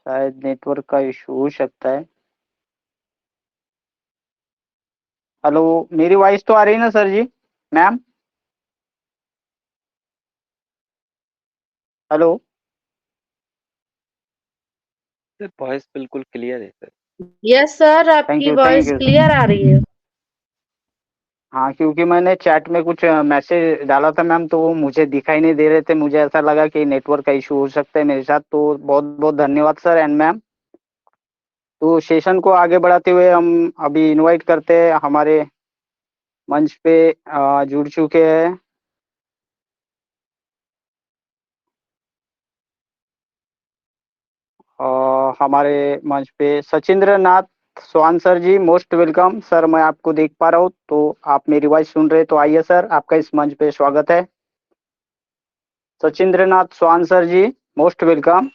शायद नेटवर्क का इश्यू हो सकता है। हेलो, मेरी वॉइस तो आ रही है ना सर जी? मैम? हेलो? सर वॉइस बिल्कुल क्लियर है सर। यस सर, थैंक आपकी you, thank voice you. Clear आ रही है। हाँ, क्योंकि मैंने चैट में कुछ मैसेज डाला था मैम, तो वो मुझे दिखाई नहीं दे रहे थे। मुझे ऐसा लगा कि नेटवर्क का इश्यू हो सकता है मेरे साथ, तो बहुत-बहुत धन्यवाद सर एंड मैम। तो सेशन को आगे बढ़ाते हुए हम अभी इनवाइट करते हैं हमारे मंच पे जुड़ चुके हैं हमारे मंच पे सचिंद्र नाथ स्वान सर जी, मोस्ट वेलकम सर। मैं आपको देख पा रहा हूँ, तो आप मेरी वॉइस सुन रहे, तो आइए सर, आपका इस मंच पे स्वागत है। सचिंद्र नाथ स्वान सर जी, मोस्ट वेलकम।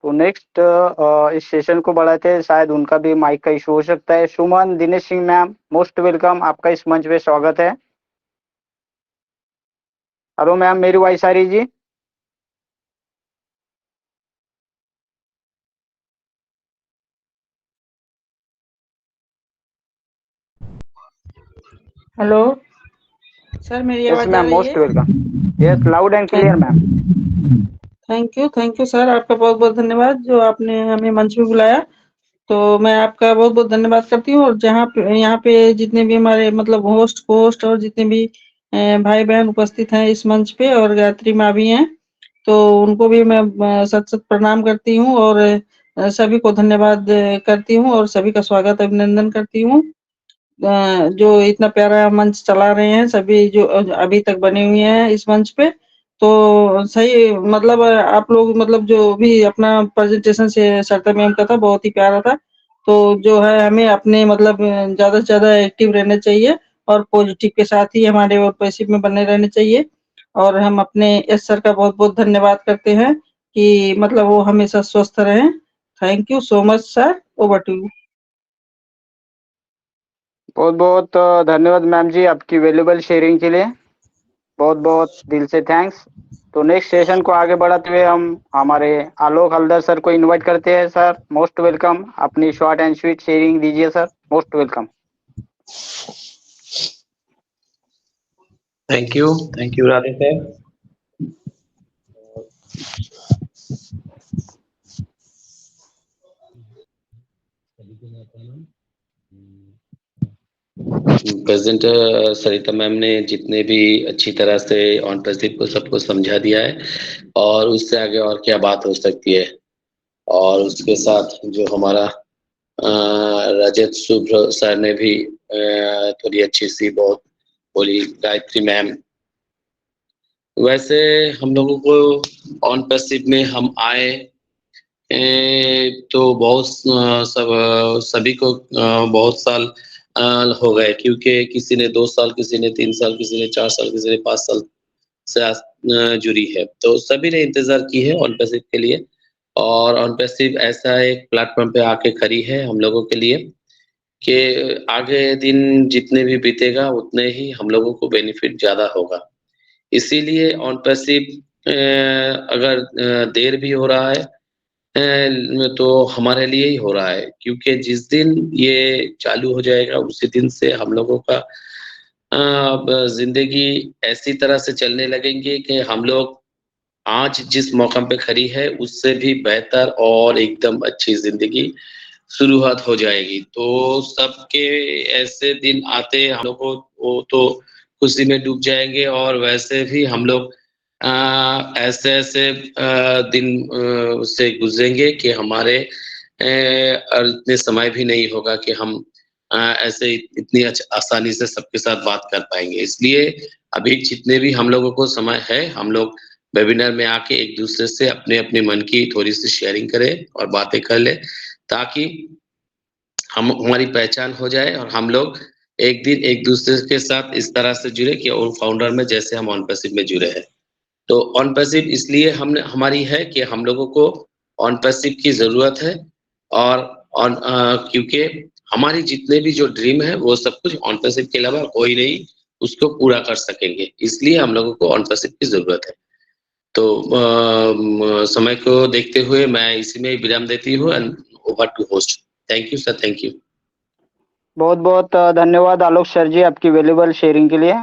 तो नेक्स्ट इस सेशन को बढ़ाते हैं, शायद उनका भी माइक का इशू हो सकता है। Suman Dinesh Singh ma'am, most welcome, आपका इस मंच पे स्वागत है। हेलो मैम, मेरी वॉइस आ रही जी? हेलो सर, मेरी यस आवाज आ मैम, रही मोस्ट है? Welcome. Yes, loud and clear ma'am. Thank you sir, आपका बहुत बहुत धन्यवाद जो आपने हमें मंच पे बुलाया। तो मैं आपका बहुत बहुत धन्यवाद करती हूँ। और जहाँ पे यहाँ पे जितने भी हमारे मतलब होस्ट और जितने भी भाई बहन उपस्थित हैं इस मंच पे, और गायत्री माँ भी हैं, तो उनको भी मैं सत सत प्रणाम करती हूँ। और सभी को धन्यवाद करती हूँ और सभी का स्वागत अभिनंदन करती हूँ। जो इतना प्यारा मंच चला रहे हैं सभी जो अभी तक बने हुए हैं इस मंच पे, तो सही मतलब आप लोग मतलब जो भी अपना प्रेजेंटेशन से सरिता मैम का था, बहुत ही प्यारा था। तो जो है हमें अपने मतलब ज़्यादा से ज़्यादा एक्टिव रहना चाहिए और पॉजिटिव के साथ ही हमारे और पैसिव में बने रहने चाहिए। और हम अपने एस सर का बहुत-बहुत धन्यवाद करते हैं कि मतलब वो हमेशा स्वस्थ रहें। Thank you so much sir, over to you. बहुत बहुत धन्यवाद मैम जी, आपकी वैल्यूबल शेयरिंग के लिए। बहुत बहुत दिल से थैंक्स। तो नेक्स्ट सेशन को आगे बढ़ाते हुए हम हमारे आलोक हल्दर सर को इनवाइट करते हैं। सर, मोस्ट वेलकम, अपनी शॉर्ट एंड स्वीट शेयरिंग दीजिए sir, most welcome. Thank you Radhe sir. Present Sarita ma'am ने जितने भी अच्छी तरह से ऑनरशिप को सबको समझा दिया है, और उससे आगे और क्या बात हो सकती है। और उसके साथ जो हमारा रजत शुभ्र सर ने भी थोड़ी अच्छी सी बहुत बोली, गायत्री मैम। वैसे हम लोगों को ऑन पैसिव में हम आए तो बहुत सभी को बहुत साल हो गए, क्योंकि किसी ने 2 साल, किसी ने 3 साल, किसी ने 4 साल, किसी ने 5 साल से जुड़ी है। तो सभी ने इंतज़ार की है ऑन पैसिव के लिए, और ऑन पैसिव ऐसा एक प्लेटफ़ॉर्म पे आके खड़ी है हम लोगों के लिए कि आगे दिन जितने भी बीतेगा उतने ही हम लोगों को बेनिफिट ज़्यादा होगा। इसीलिए ऑन पैसिव अगर देर भी हो रहा है तो हमारे लिए ही हो रहा है, क्योंकि जिस दिन ये चालू हो जाएगा उसी दिन से हम लोगों का अब ज़िंदगी ऐसी तरह से चलने लगेंगे कि हम लोग आज जिस मौक़म पे खड़ी है उससे भी बेहतर और एकदम अच्छी ज़िंदगी शुरुआत हो जाएगी। तो सबके ऐसे दिन आते हम लोग को वो तो खुशी में डूब जाएँगे, और वैसे भी हम लोग ऐसे-ऐसे दिन से गुज़रेंगे कि हमारे और इतने समय भी नहीं होगा कि हम ऐसे इतनी आसानी से सबके साथ बात कर पाएँगे। इसलिए अभी जितने भी हम लोगों को समय है, हम लोग वेबिनार में आके एक-दूसरे से अपने-अपने मन की थोड़ी-सी शेयरिंग करें और बातें कर लें, ताकि हमारी पहचान हो जाए और हम लोग एक दिन एक-दूसरे के साथ इस तरह से जुड़े कि और फाउंडर में जैसे हम ऑन पैसिव में जुड़े हैं। तो ऑन पैसिव इसलिए हमने हमारी है कि हम लोगों को ऑन पैसिव की ज़रूरत है, और क्योंकि हमारी जितने भी जो ड्रीम है वो सब कुछ ऑन पैसिव के अलावा कोई नहीं उसको पूरा कर सकेंगे। इसलिए हम लोगों को ऑन पैसिव की ज़रूरत है। तो समय को देखते हुए मैं इसी में विराम देती हूँ and over to host. Thank you sir, thank you. बहुत बहुत धन्यवाद आलोक सर जी, आपकी वैल्यूबल शेयरिंग के लिए।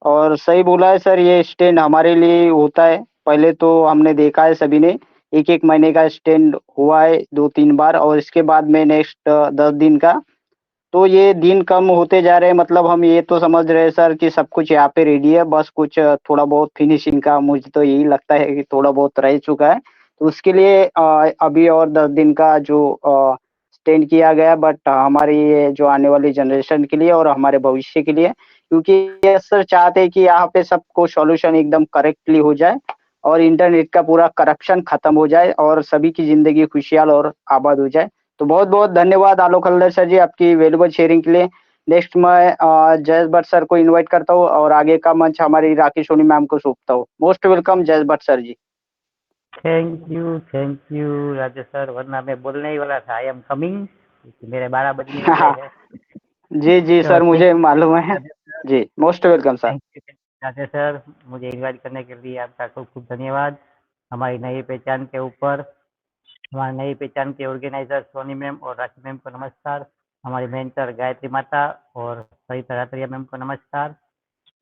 और सही बोला है सर, ये स्टैंड हमारे लिए होता है। पहले तो हमने देखा है सभी ने, 1-1 महीने का स्टैंड हुआ है 2-3 बार, और इसके बाद में नेक्स्ट 10 दिन का। तो ये दिन कम होते जा रहे हैं, मतलब हम ये तो समझ रहे हैं सर कि सब कुछ यहाँ पे रेडी है, बस कुछ थोड़ा बहुत फिनिशिंग का मुझे तो यही लगता है कि थोड़ा बहुत रह चुका है। तो उसके लिए अभी और 10 दिन का जो एक्सटेंड किया गया, बट हमारी ये जो आने वाली जनरेशन के लिए और हमारे भविष्य के लिए, क्योंकि ये सर चाहते हैं कि यहाँ पे सबको सॉल्यूशन एकदम करेक्टली हो जाए और इंटरनेट का पूरा करप्शन खत्म हो जाए और सभी की जिंदगी खुशहाल और आबाद हो जाए। तो बहुत बहुत धन्यवाद आलोक हल्दर सर जी आपकी वैल्यूबल शेयरिंग के लिए। नेक्स्ट मैं जयेश भट्ट सर को इनवाइट करता हूँ और आगे का मंच हमारी राखी सोनी मैम को सौंपता हूँ। Most welcome Jayesh Bhatt sir ji. Thank you Rajesh sir, वरना मैं बोलने ही वाला था आई एम कमिंग, मेरे 12 बजने वाले हैं। जी जी तो सर, मुझे मालूम है जी। Most welcome sir. Thank you Rajesh sir, मुझे इनवाइट करने के लिए आपका खूब खूब धन्यवाद। हमारी नई पहचान के ऊपर, हमारी नई पहचान के ऑर्गेनाइजर सोनी मैम और राखी मैम को नमस्कार। हमारी मेंटर गायत्री माता और सरिता रात्रिया मैम को नमस्कार।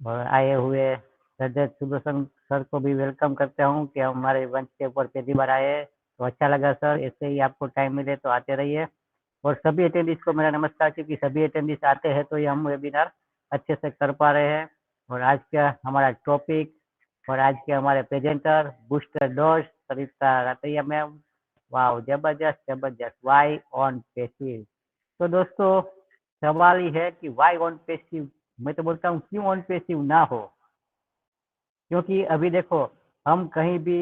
और आए हुए रजत सुदर्शन सर को भी वेलकम करता हूँ कि हमारे मंच के ऊपर पहली बार आए, तो अच्छा लगा सर। ऐसे ही आपको टाइम मिले तो आते रहिए। और सभी अटेंडीज को मेरा नमस्कार, क्योंकि सभी अटेंडीज आते हैं तो ये हम वेबिनार अच्छे से कर पा रहे हैं। और आज का हमारा टॉपिक और आज के हमारे presenter booster dose Sarita Rataiya ma'am, वाह जबरदस्त जबरदस्त। Why on passive. तो दोस्तों सवाल ही है कि वाई ऑन पैसिव, मैं तो बोलता हूँ क्यों ऑन पैसिव ना हो। क्योंकि अभी देखो हम कहीं भी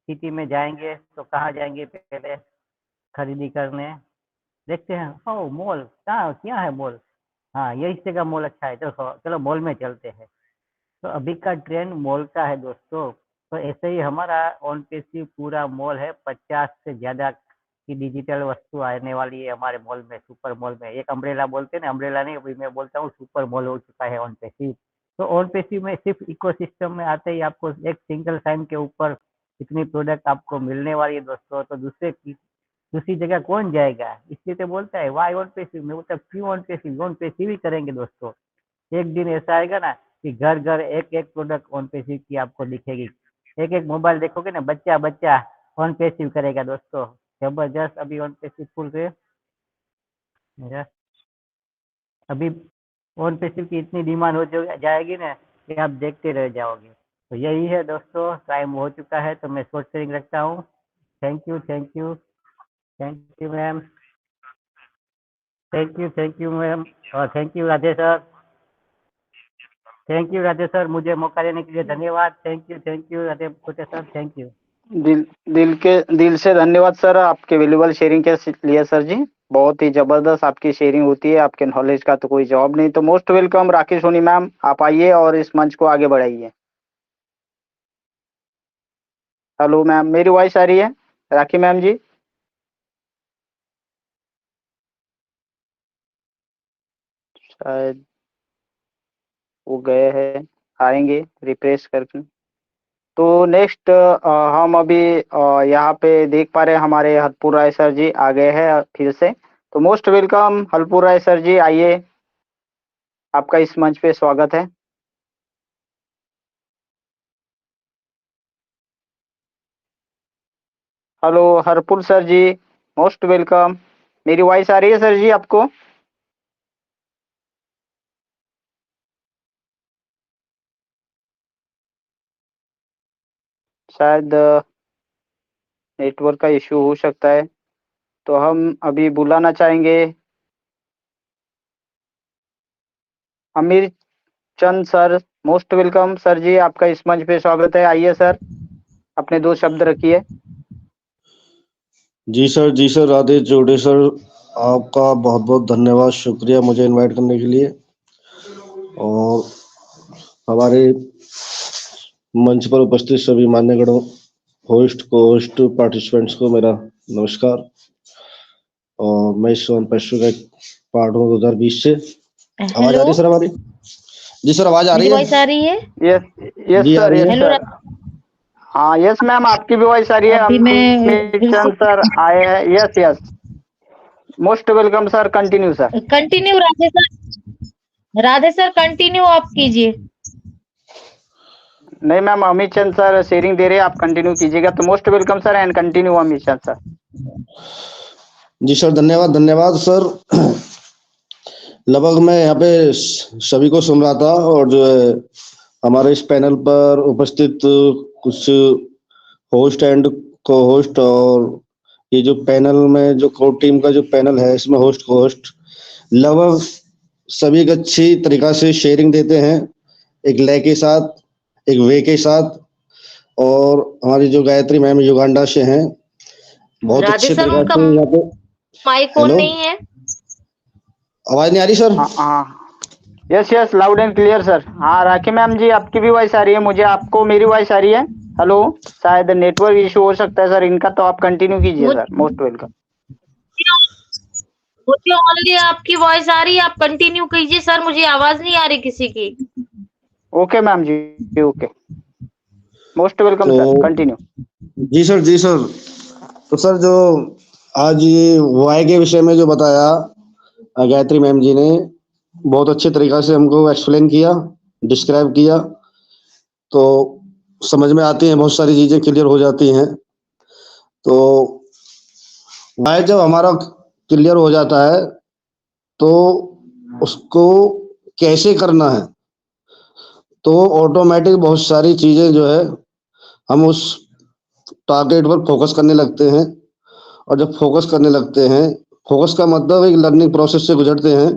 सिटी में जाएंगे तो कहाँ जाएंगे, पहले खरीदी करने देखते हैं ओ मॉल, कहाँ क्या है मॉल, हाँ यही जगह मॉल अच्छा है, चलो चलो मॉल में चलते हैं। तो अभी का ट्रेंड मॉल का है दोस्तों। तो ऐसे ही हमारा ऑन पैसिव पूरा मॉल है, 50 से ज़्यादा की डिजिटल वस्तु आने वाली है हमारे मॉल में, सुपर मॉल में। एक अम्ब्रेला बोलते हैं ना, अम्ब्रेला नहीं, अभी मैं बोलता हूँ सुपर मॉल हो चुका है ऑन पैसिव। तो ऑन पैसिव में सिर्फ इकोसिस्टम में आते ही आपको एक सिंगल साइन के ऊपर इतनी प्रोडक्ट आपको मिलने वाली है दोस्तों। तो दूसरी जगह कौन जाएगा, इसलिए तो बोलता है वाई ऑन पैसिव। मैं बोलता क्यों ऑन पैसिव, ऑन पैसिव ही करेंगे दोस्तों। एक दिन ऐसा आएगा ना कि घर घर एक एक प्रोडक्ट ऑन पैसिव की आपको दिखेगी। एक एक मोबाइल देखोगे ना, बच्चा बच्चा ऑन पैसिव करेगा दोस्तों। जबरदस्त। अभी ऑन पैसिव फुल से अभी ऑन पैसिव की इतनी डिमांड हो जाएगी ना कि आप देखते रह जाओगे। तो यही है दोस्तों, टाइम हो चुका है तो मैं शॉर्ट शेयरिंग रखता हूँ। Thank you thank you thank you ma'am, thank you ma'am, और thank you Radhe sir, thank you Radhe sir, मुझे मौका देने के लिए धन्यवाद। थैंक यू राधे कोटे सर, थैंक यू। दिल से धन्यवाद सर आपके वैल्यूबल शेयरिंग के लिए सर जी। बहुत ही जबरदस्त आपकी शेयरिंग होती है, आपके नॉलेज का तो कोई जवाब नहीं। तो most welcome Rakhi Soni ma'am, आप आइए और इस मंच को आगे बढ़ाइए। हेलो मैम, मेरी वॉइस आ रही है राखी मैम जी? शायद वो गए हैं, आएंगे रिफ्रेश करके। तो नेक्स्ट हम अभी यहाँ पे देख पा रहे हैं हमारे हरपुर राय सर जी आ गए हैं फिर से। तो most welcome Harpur Rai sir जी, आइए, आपका इस मंच पे स्वागत है। हेलो हरपुर सर जी, मोस्ट वेलकम। मेरी वॉइस आ रही है सर जी आपको? शायद नेटवर्क का इश्यू हो सकता है, तो हम अभी बुलाना चाहेंगे अमीर चंद सर। मोस्ट वेलकम सर जी, आपका इस मंच पे स्वागत है। आइए सर, अपने 2 शब्द रखिए। जी सर राधे जोड़े सर, आपका बहुत बहुत धन्यवाद, शुक्रिया मुझे इनवाइट करने के लिए। और हमारे मंच पर उपस्थित सभी मान्यगणों, होस्ट को होस्ट पार्टिसिपेंट्स को मेरा नमस्कार। और मैं इस पैसों का पार्ट हूँ 2020 से। आवाज आ रही है सर हमारी? जी सर, आवाज आ रही है? वॉइस आ रही है? यस जी, सर, आ रही यस है। सर। हाँ यस मैम, आपकी भी वॉइस आ रही है। अभी मैं अमित चंद सर आए हैं। Yes yes, most welcome sir, continue sir. Continue Radhe sir continue आप कीजिए। नहीं ma'am, Amit Chand sir sharing दे रहे हैं, आप कंटिन्यू कीजिएगा। तो most welcome sir and continue Amit Chand sir. जी सर, धन्यवाद सर। लगभग मैं यहाँ पे सभी को सुन रहा था, और जो है हमारे इस पैनल पर उपस्थित कुछ होस्ट एंड को होस्ट और ये जो पैनल में जो कोर टीम का जो पैनल है, इसमें होस्ट को होस्ट लगभग सभी को अच्छी तरीका से शेयरिंग देते हैं, एक लय के साथ, एक वे के साथ। और हमारी जो गायत्री मैम युगांडा से हैं, बहुत राधे अच्छे सर, तरीका उनका से यहाँ पे। माइक ऑन हेलो, नहीं है। आवाज नहीं आ रही सर? हाँ yes yes, loud and clear sir. हाँ राखी मैम जी, आपकी भी वॉइस आ रही है मुझे, आपको मेरी वॉइस आ रही है? हेलो, शायद नेटवर्क इशू हो सकता है सर इनका, तो आप कंटिन्यू कीजिए सर, मोस्ट वेलकम। मुझे ओनली आपकी वॉइस आ रही है, आप कंटिन्यू कीजिए सर, मुझे आवाज नहीं आ रही किसी की। ओके मैम जी, ओके, मोस्ट वेलकम तो सर, कंटिन्यू। जी सर, जी सर। तो सर जो आज ये वाई के विषय में जो बताया गायत्री मैम जी ने, बहुत अच्छे तरीका से हमको एक्सप्लेन किया, डिस्क्राइब किया, तो समझ में आती हैं, बहुत सारी चीजें क्लियर हो जाती हैं। तो वाई जब हमारा क्लियर हो जाता है तो उसको कैसे करना है, तो ऑटोमेटिक बहुत सारी चीजें जो है हम उस टारगेट पर फोकस करने लगते हैं। और जब फोकस करने लगते हैं, फोकस का मतलब एक लर्निंग प्रोसेस से गुजरते हैं,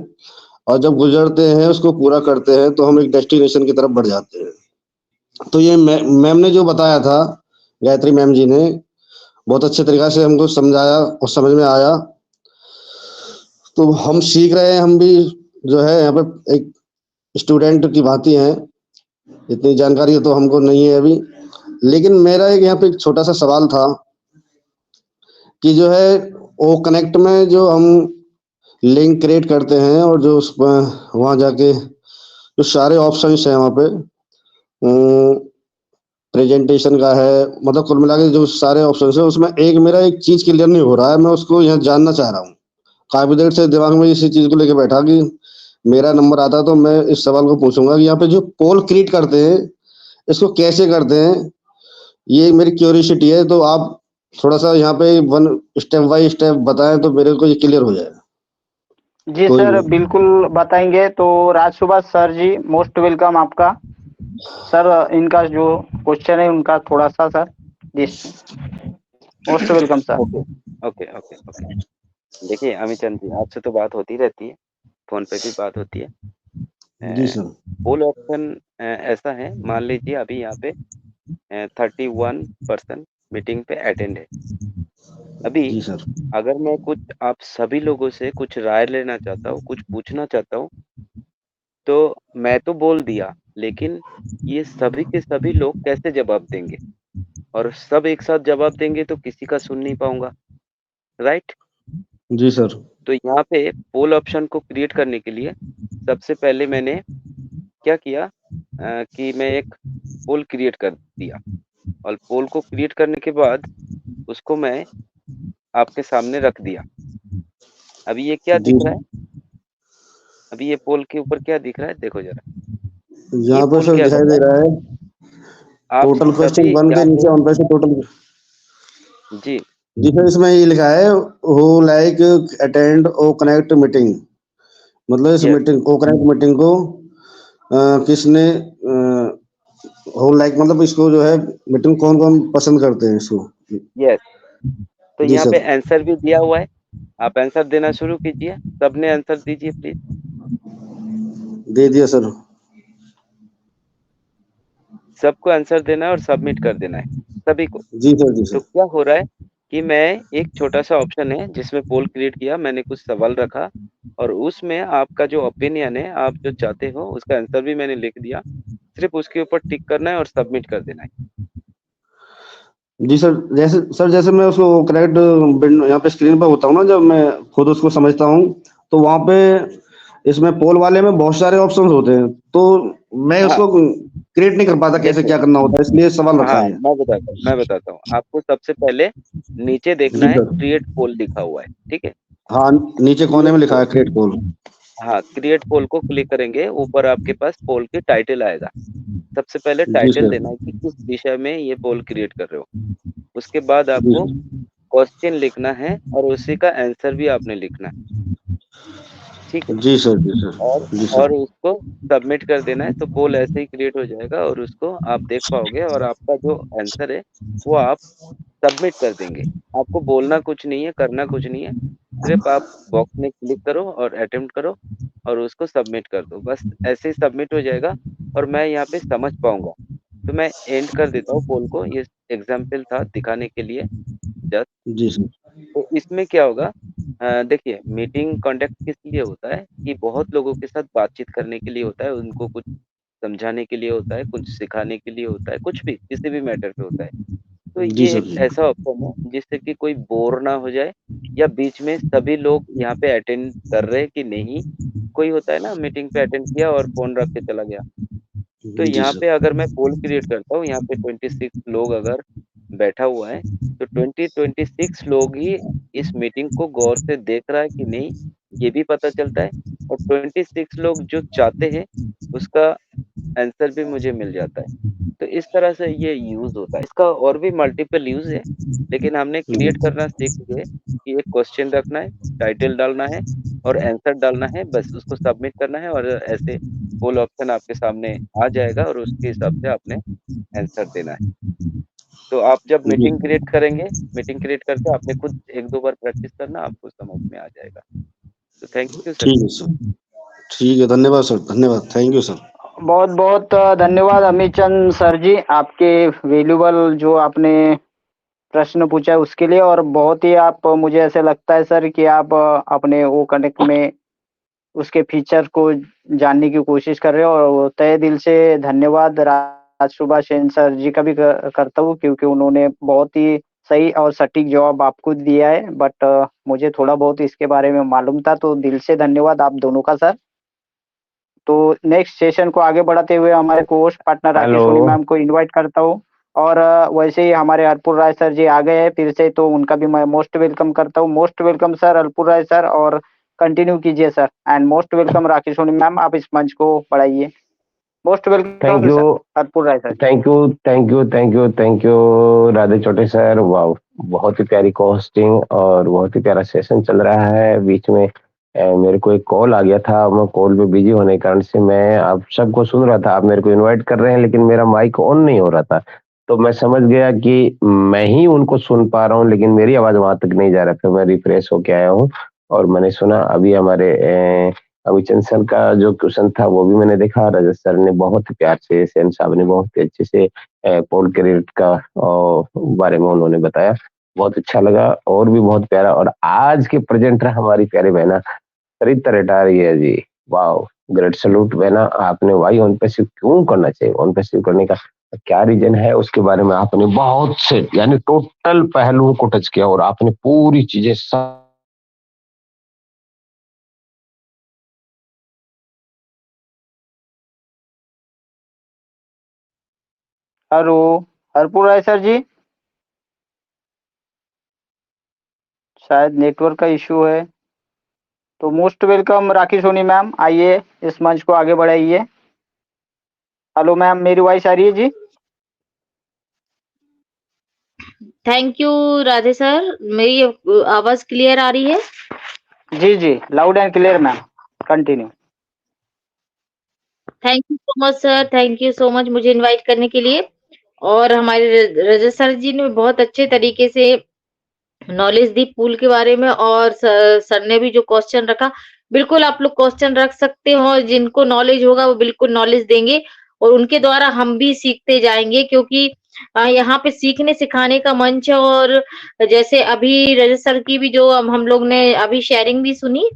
और जब गुजरते हैं उसको पूरा करते हैं तो हम एक डेस्टिनेशन की तरफ बढ़ जाते हैं। तो ये मैम ने जो बताया था, गायत्री मैम जी ने बहुत अच्छे तरीका से हमको समझाया और समझ में आया। तो हम सीख रहे हैं, हम भी जो है यहाँ पे एक स्टूडेंट की भांति हैं, इतनी जानकारी तो हमको नहीं है अभी। लेकिन मेरा एक यहाँ पे एक छोटा सा सवाल था कि जो है वो कनेक्ट में जो हम लिंक क्रिएट करते हैं और जो उस वहाँ जाके जो सारे ऑप्शंस हैं वहाँ पे प्रेजेंटेशन का है, मतलब कुल मिला के जो सारे ऑप्शंस है उसमें एक मेरा एक चीज क्लियर नहीं हो रहा है, मैं उसको यहाँ जानना चाह रहा हूँ। काफी देर से दिमाग में इसी चीज को लेके बैठा कि मेरा नंबर आता तो मैं इस सवाल को पूछूंगा कि यहाँ पे जो पोल क्रिएट करते हैं इसको कैसे करते हैं, ये मेरी क्यूरियोसिटी है। तो आप थोड़ा सा यहाँ पे वन स्टेप बाय स्टेप बताएं तो मेरे को ये क्लियर हो जाए। जी कोई सर भी। बिल्कुल बताएंगे। तो राज सुभाष सर जी, मोस्ट वेलकम आपका। सर इनका जो क्वेश्चन है उनका थोड़ा सा सर, जी most welcome sir. Okay okay okay okay. देखिए अमिचंद जी, आपसे तो बात होती रहती है, फोन पे भी बात होती है। जी सर। पोल ऑप्शन ऐसा है, मान लीजिए अभी यहाँ पे 31% मीटिंग पे अटेंड है। अभी जी सर। अगर मैं कुछ आप सभी लोगों से कुछ राय लेना चाहता हूँ, कुछ पूछना चाहता हूँ, तो मैं तो बोल दिया, लेकिन ये सभी के सभी लोग कैसे जवाब देंगे? और सब एक साथ जवाब देंगे तो किसी का सुन नहीं पाऊंगा, राइट? जी सर। तो यहाँ पे पोल ऑप्शन को क्रिएट करने के लिए सबसे पहले मैंने क्या किया कि मैं एक पोल क्रिएट कर दिया, और पोल को क्रिएट करने के बाद उसको मैं आपके सामने रख दिया। अभी ये क्या जी दिख रहा है? अभी ये पोल के ऊपर क्या दिख रहा है, देखो जरा। ये यहाँ पे पोल सर क्या कर दिखाई रहा दे है? रहा है आप टोटल क्वेश्चन सभी 1 के यहाँ नीचे पे, ऑन पे से टोटल। जी जी सर, इसमें ये लिखा है who like attend o connect meeting, मतलब इस yes meeting o connect meeting को किसने हो लाइक, मतलब इसको जो है मीटिंग कौन कौन पसंद करते हैं इसको। यस। तो जी यहाँ पे सर। आंसर भी दिया हुआ है, आप आंसर देना शुरू कीजिए, सबने आंसर दीजिए प्लीज। दे दिया सर। सबको आंसर देना है और सबमिट कर देना है, सभी को। जी सर। जी तो सर। क्या हो रहा है कि मैं एक छोटा सा ऑप्शन है जिसमें पोल क्रिएट किया, मैंने कुछ सवाल रखा, और उसमें आपका जो ओपिनियन है, आप जो चाहते हो उसका आंसर भी मैंने लिख दिया, सिर्फ उसके ऊपर टिक करना है और सबमिट कर देना है। जी सर, जैसे मैं उसको करेक्ट यहाँ पे स्क्रीन पर होता हूँ ना, जब मैं खुद उसको समझता हूँ तो वहाँ पे इसमें पोल वाले में बहुत सारे ऑप्शंस होते हैं, तो मैं हाँ उसको क्रिएट नहीं कर पाता कैसे देखो, क्या करना होता है, इसलिए सवाल रखा हाँ है। मैं बताता हूँ आपको। सबसे पहले नीचे देखना जी है, सर। क्रिएट पोल लिखा हुआ है, ठीक है? हाँ, नीचे कोने क्रिएट में लिखा पोल, है क्रिएट पोल। हाँ क्रिएट पोल को क्लिक करेंगे, ऊपर आपके पास पोल की टाइटल आएगा। सबसे पहले जी टाइटल सर। देना है कि किस विषय में ये पोल क्रिएट कर रहे हो। उसके बाद जी आपको सर। क्वेश्चन लिखना है और उसी का आंसर भी आपने लिखना है, ठीक है? जी सर, जी सर, और जी सर। उसको सबमिट कर देना है, तो पोल ऐसे ही क्रिएट हो जाएगा और उसको आप देख पाओगे और आपका जो आंसर है, वो आप सबमिट कर देंगे। आपको बोलना कुछ नहीं है, करना कुछ नहीं है, सिर्फ़ आप बॉक्स में क्लिक करो और अटेम्प्ट करो और उसको सबमिट कर दो। बस ऐसे ही सबमिट हो जाएगा और मैं यहाँ पे समझ पाऊँगा। तो मैं एंड कर देता हूँ पोल को, ये एग्ज़ाम्पल था दिखाने के लिए जस्ट। जी सर। तो इसमें क्या होगा देखिए मीटिंग कंडक्ट किस लिए होता है कि बहुत लोगों के साथ बातचीत करने के लिए होता है, उनको कुछ समझाने के लिए होता है, कुछ सिखाने के लिए होता है, कुछ भी, किसी भी मैटर पे होता है। तो जी ये सर, एक जी। ऐसा ऑप्शन है जिससे कि कोई बोर ना हो जाए या बीच में सभी लोग यहाँ पे अटेंड कर रहे हैं कि नहीं, कोई होता है ना मीटिंग पे अटेंड किया और फ़ोन रख के चला गया। तो जी यहाँ सर। पे अगर मैं पोल क्रिएट करता हूँ, यहाँ पे 26 लोग अगर बैठा हुआ है, तो 26 लोग ही इस मीटिंग को गौर से देख रहा है कि नहीं, ये भी पता चलता है और 26 लोग जो चाहते हैं, उसका आंसर भी मुझे मिल जाता है। तो इस तरह से ये यूज़ होता है। इसका और भी मल्टीपल यूज़ है, लेकिन हमने जी, क्रिएट करना सीख लिए कि एक क्वेश्चन रखना है, टाइटल डालना है और आंसर डालना है, बस उसको सबमिट करना है और ऐसे पोल ऑप्शन आपके सामने आ जाएगा और उसके हिसाब से आपने आंसर देना है। तो आप जब जी। मीटिंग क्रिएट करेंगे, मीटिंग क्रिएट करके आपने खुद 1-2 बार प्रैक्टिस करना, आपको समझ में आ जाएगा। तो थैंक यू सर। ठीक है सर। ठीक है, धन्यवाद सर, धन्यवाद। Thank you sir. बहुत-बहुत धन्यवाद अमित चंद सर जी, आपके वैल्यूएबल जो आपने प्रश्न पूछा है उसके लिए, और बहुत ही आप, मुझे ऐसा लगता है सर कि आप अपने वो कनेक्ट में उसके फीचर को जानने की कोशिश कर रहे हो, और वो तहे दिल से धन्यवाद राज सुभाष सेन सर जी का भी करता हूँ, क्योंकि उन्होंने बहुत ही सही और सटीक जवाब आपको दिया है। बट मुझे थोड़ा बहुत इसके बारे में मालूम था, तो दिल से धन्यवाद आप दोनों का सर। तो नेक्स्ट सेशन को आगे बढ़ाते हुए हमारे co-host partner Rakesh Soni ma'am को इनवाइट करता हूँ, और वैसे ही हमारे हरपुर राय सर जी आ गए हैं फिर से, तो उनका भी मैं मोस्ट वेलकम करता हूँ। Most welcome sir Harpur Rai sir, और कंटिन्यू कीजिए sir. And most welcome Rakesh Soni ma'am, आप इस मंच को बढ़ाइए। Most thank welcome you, sir Harpur Rai sir. Thank you, thank you, thank you, thank you Radhe Chhote sir. वाह, बहुत ही प्यारी होस्टिंग और बहुत ही प्यारा सेशन चल रहा है। बीच में मेरे को एक कॉल आ गया था, मैं कॉल पे बिजी होने के कारण से मैं आप सबको सुन रहा था, आप मेरे को इनवाइट कर रहे हैं लेकिन मेरा माइक ऑन नहीं हो रहा था। तो मैं समझ गया कि मैं ही उनको सुन पा रहा हूँ लेकिन मेरी आवाज वहां तक नहीं जा रहा। फिर मैं रिफ्रेश होके आया हूँ और मैंने सुना अभी हमारे अभिचंद सर का जो क्वेश्चन था वो भी मैंने देखा। रजत सर ने बहुत प्यार से, सेन साहब ने बहुत ही अच्छे से पोल क्रेडिट का बारे में उन्होंने बताया, बहुत अच्छा लगा और भी बहुत प्यारा। और आज के प्रेजेंटर हमारी प्यारी बहना सरिता रटारी है जी। वाह, ग्रेट सैल्यूट बहना, आपने वाई ऑन पैसिव क्यों करना चाहिए, ऑन पैसिव करने का क्या रीजन है उसके बारे में आपने बहुत से यानी टोटल पहलुओं को टच किया और आपने पूरी चीजें सब हेलो हरपुर राय सर जी, शायद नेटवर्क का इशू है। तो most welcome Rakhi Soni ma'am, आइए इस मंच को आगे बढ़ाइए। हेलो मैम, मेरी वॉइस आ रही है जी? थैंक यू राधे सर, मेरी आवाज क्लियर आ रही है? जी जी, loud and clear ma'am, continue. Thank you so much sir, thank you so much मुझे इनवाइट करने के लिए। और हमारे रजत सर जी ने बहुत अच्छे तरीके से नॉलेज दी पूल के बारे में, और सर ने भी जो क्वेश्चन रखा, बिल्कुल आप लोग क्वेश्चन रख सकते हो, जिनको नॉलेज होगा वो बिल्कुल नॉलेज देंगे और उनके द्वारा हम भी सीखते जाएंगे, क्योंकि यहाँ पे सीखने सिखाने का मंच है। और जैसे अभी रजत सर की भी जो हम लोग ने अभी शेयरिंग भी सुनी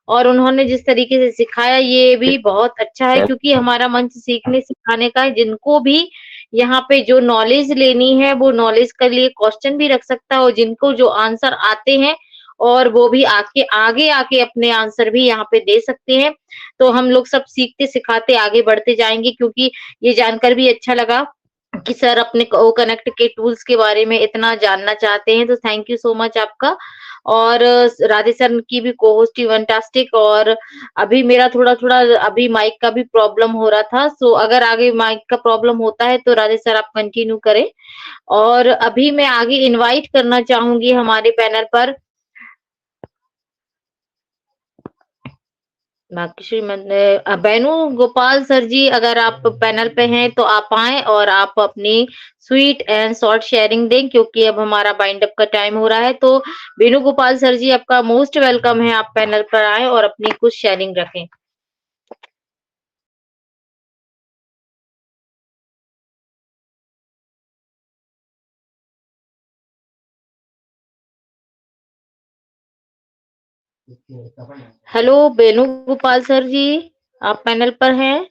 और उन्होंने जिस तरीके से सिखाया, ये भी बहुत अच्छा है, क्योंकि हमारा मंच सीखने सिखाने का है। जिनको भी यहाँ पे जो नॉलेज लेनी है वो नॉलेज के लिए क्वेश्चन भी रख सकता है, और जिनको जो आंसर आते हैं और वो भी आगे आके अपने आंसर भी यहाँ पे दे सकते हैं। तो हम लोग सब सीखते सिखाते आगे बढ़ते जाएंगे, क्योंकि ये जानकर भी अच्छा लगा कि सर अपने को कनेक्ट के टूल्स के बारे में इतना जानना चाहते हैं। तो थैंक यू सो मच आपका। और राधे सर की भी को-होस्ट ही फैंटास्टिक। और अभी मेरा थोड़ा-थोड़ा अभी माइक का भी प्रॉब्लम हो रहा था, सो अगर आगे माइक का प्रॉब्लम होता है तो राधे सर आप कंटिन्यू करें। और अभी मैं आगे इनवाइट करना चाहूंगी हमारे पैनल पर बाकी श्रीमंत बेनू गोपाल सर जी, अगर आप पैनल पे हैं तो आप आए और आप अपनी स्वीट एंड शॉर्ट शेयरिंग दें, क्योंकि अब हमारा बाइंड अप का टाइम हो रहा है। तो बेनू गोपाल सर जी, आपका मोस्ट वेलकम है, आप पैनल पर आए और अपनी कुछ शेयरिंग रखें। हेलो बेनू गोपाल सर जी, आप पैनल पर हैं?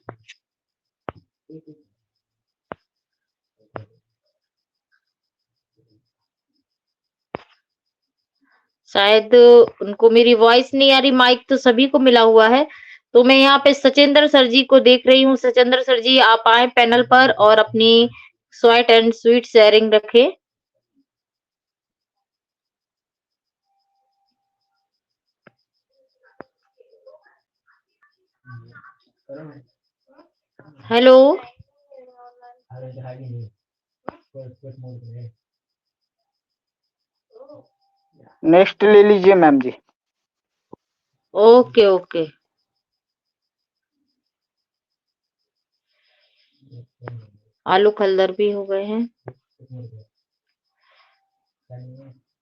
शायद उनको मेरी वॉइस नहीं आ रही, माइक तो सभी को मिला हुआ है। तो मैं यहाँ पे सचिंदर सर जी को देख रही हूँ। सचिंदर सर जी, आप आए पैनल पर और अपनी शॉर्ट एंड स्वीट शेयरिंग रखें। हेलो नेक्स्ट ले लीजिए मैम जी। Okay okay. आलू खल्दर भी हो गए हैं।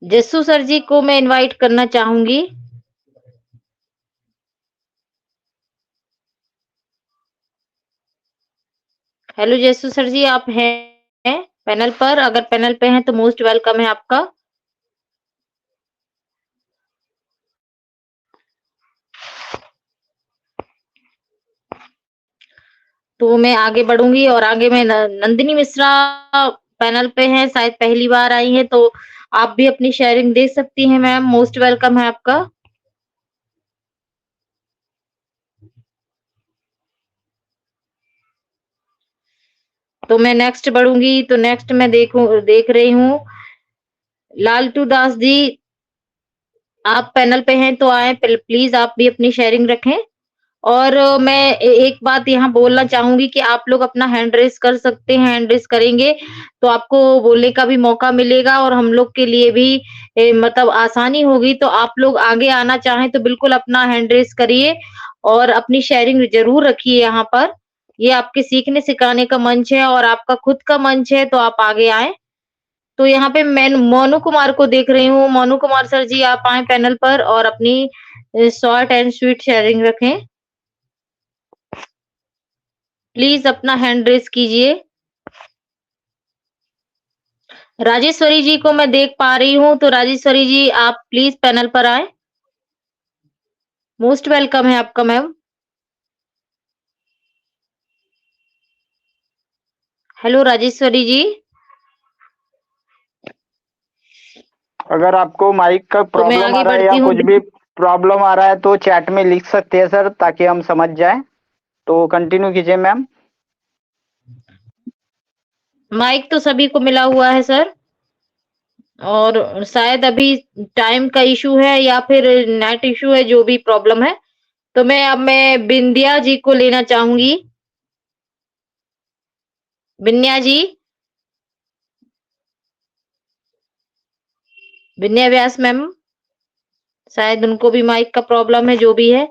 जस्सू सर जी को मैं इनवाइट करना चाहूंगी। हेलो जस्सू सर जी, आप हैं पैनल पर? अगर पैनल पे हैं तो मोस्ट वेलकम है आपका। तो मैं आगे बढ़ूंगी और आगे मैं नंदिनी मिश्रा पैनल पे हैं, शायद पहली बार आई हैं, तो आप भी अपनी शेयरिंग दे सकती हैं मैम, मोस्ट वेलकम है आपका। तो मैं नेक्स्ट बढ़ूंगी। तो नेक्स्ट मैं देख रही हूँ लालटू दास जी, आप पैनल पे हैं तो आए प्लीज, आप भी अपनी शेयरिंग रखें। और मैं एक बात यहाँ बोलना चाहूंगी कि आप लोग अपना हैंड रेस कर सकते हैं। हैंड रेस करेंगे तो आपको बोलने का भी मौका मिलेगा और हम लोग के लिए भी मतलब आसानी होगी। तो आप लोग आगे आना चाहें तो बिल्कुल अपना हैंड रेस करिए और अपनी शेयरिंग जरूर रखिए यहाँ पर। ये आपके सीखने सिखाने का मंच है और आपका खुद का मंच है, तो आप आगे आए। तो यहाँ पे मैं मोनू कुमार को देख रही हूँ। मोनू कुमार सर जी, आप आए पैनल पर और अपनी शॉर्ट एंड स्वीट शेयरिंग रखें। प्लीज अपना हैंड रेस कीजिए। राजेश्वरी जी को मैं देख पा रही हूँ, तो राजेश्वरी जी आप प्लीज पैनल पर आए, मोस्ट वेलकम है आपका मैम। हेलो राजेश्वरी जी। अगर आपको माइक का तो मैं प्रॉब्लम आ आगे रहा है बढ़ती या हूँ। कुछ भी प्रॉब्लम आ रहा है तो चैट में लिख सकते हैं सर, ताकि हम समझ जाएं। तो कंटिन्यू कीजिए मैम। माइक तो सभी को मिला हुआ है सर, और शायद अभी टाइम का इशू है या फिर नेट इशू है, जो भी प्रॉब्लम है। तो मैं बिंदिया जी को लेना चाहूंगी। बिन्या जी, बिन्या व्यास मैम, शायद उनको भी माइक का प्रॉब्लम है, जो भी है।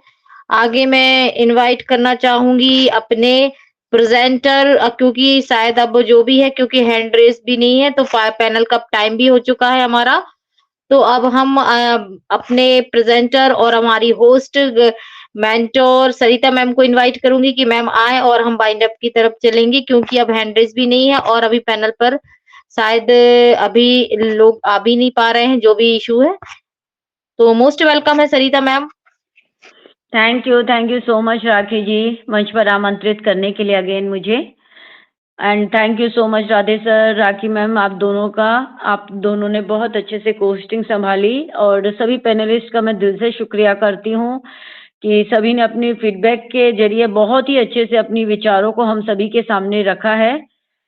आगे मैं इनवाइट करना चाहूंगी अपने प्रेजेंटर, क्योंकि शायद अब जो भी है, क्योंकि हैंड रेस भी नहीं है तो पैनल का टाइम भी हो चुका है हमारा। तो अब हम अपने प्रेजेंटर और हमारी होस्ट मेंटोर सरिता मैम को इनवाइट करूंगी कि मैम आए और हम बाइंड अप की तरफ चलेंगे, क्योंकि अब हैंड रेस भी नहीं है और अभी पैनल पर शायद अभी लोग आ भी नहीं पा रहे हैं, जो भी इशू है। तो मोस्ट वेलकम है Sarita ma'am. Thank you so much Rakhi ji, मंच पर आमंत्रित करने के लिए अगेन मुझे। And thank you so much Radhe sir, Rakhi ma'am, आप दोनों ने बहुत अच्छे से कोस्टिंग संभाली। और सभी पैनलिस्ट का मैं दिल से शुक्रिया करती हूँ कि सभी ने अपनी फीडबैक के जरिए बहुत ही अच्छे से अपनी विचारों को हम सभी के सामने रखा है।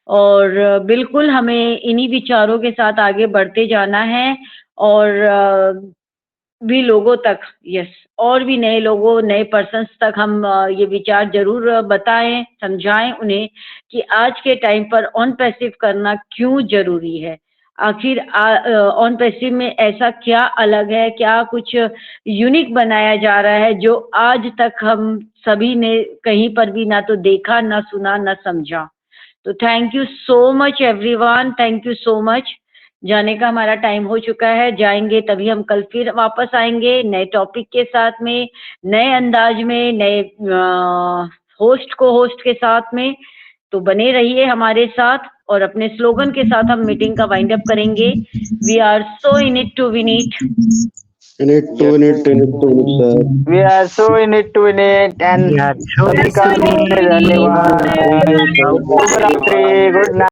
और बिल्कुल हमें इन्हीं विचारों के साथ आगे बढ़ते जाना है और भी लोगों तक, यस, और भी नए लोगों, नए पर्सन्स तक हम ये विचार जरूर बताएं, समझाएं उन्हें कि आज के टाइम पर ऑन पैसिव करना क्यों जरूरी है। आखिर ऑन पैसिव में ऐसा क्या अलग है, क्या कुछ यूनिक बनाया जा रहा है जो आज तक हम सभी ने कहीं पर भी ना तो देखा, ना सुना, ना समझा। तो thank you so much everyone, thank you so much. जाने का हमारा टाइम हो चुका है, जाएंगे तभी हम कल फिर वापस आएंगे नए टॉपिक के साथ में, नए अंदाज में, नए होस्ट के साथ में। तो बने रहिए हमारे साथ और अपने स्लोगन के साथ हम मीटिंग का वाइंड अप करेंगे। We are so in it to win it. In it, sir. We are so in it to win it and सभी का धन्यवाद। शुभ रात्रि, गुड नाइट।